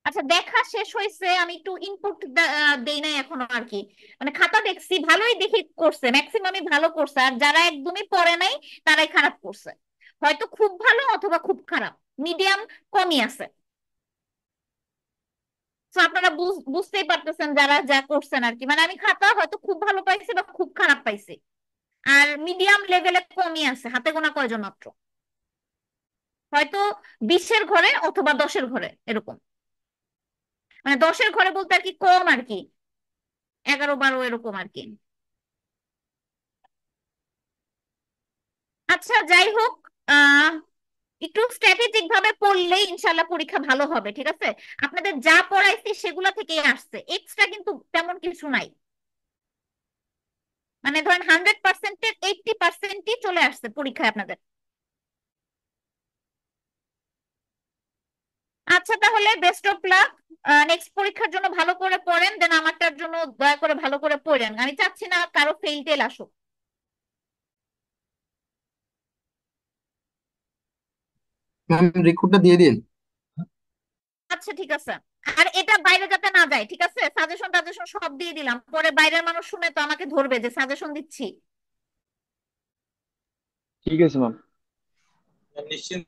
আচ্ছা, দেখা শেষ হয়েছে, আমি একটু ইনপুট দেই নাই এখনো আর কি। মানে খাতা দেখছি, ভালোই দেখি করছে, ম্যাক্সিমামই ভালো করছে, আর যারা একদমই পড়ে নাই তারাই খারাপ করছে। হয়তো খুব ভালো অথবা খুব খারাপ, মিডিয়াম কমই আছে। তো আপনারা বুঝতেই পারতেছেন যারা যা করছেন আর কি। মানে আমি খাতা হয়তো খুব ভালো পাইছি বা খুব খারাপ পাইছি, আর মিডিয়াম লেভেলে কমই আছে, হাতে গোনা কয়জন মাত্র, হয়তো 20-এর ঘরে অথবা 10-এর ঘরে এরকম। মানে 10-এর ঘরে বলতে আর কি কম আর কি, 11-12 এরকম আর কি। আচ্ছা যাই হোক, আহ একটু স্ট্র্যাটেজিক ভাবে পড়লে ইনশাল্লাহ পরীক্ষা ভালো হবে, ঠিক আছে? আপনাদের যা পড়াইছি সেগুলা থেকেই আসছে, এক্সট্রা কিন্তু তেমন কিছু নাই। মানে ধরেন 100%-এর 80%ই চলে আসছে পরীক্ষায় আপনাদের। আচ্ছা তাহলে বেস্ট অফ লাক, নেক্সট পরীক্ষার জন্য ভালো করে পড়েন, দেন আমারটার জন্য দয়া করে ভালো করে পড়েন, আমি চাচ্ছি না কারো ফেল টেল আসুক। ম্যাম রেকর্ডটা দিয়ে দিন। আচ্ছা ঠিক আছে, আর এটা বাইরে যাতে না যায়, ঠিক আছে? সাজেশন টাজেশন সব দিয়ে দিলাম, পরে বাইরের মানুষ শুনে তো আমাকে ধরবে যে সাজেশন দিচ্ছি। ঠিক আছে ম্যাম। নিশ্চিন্ত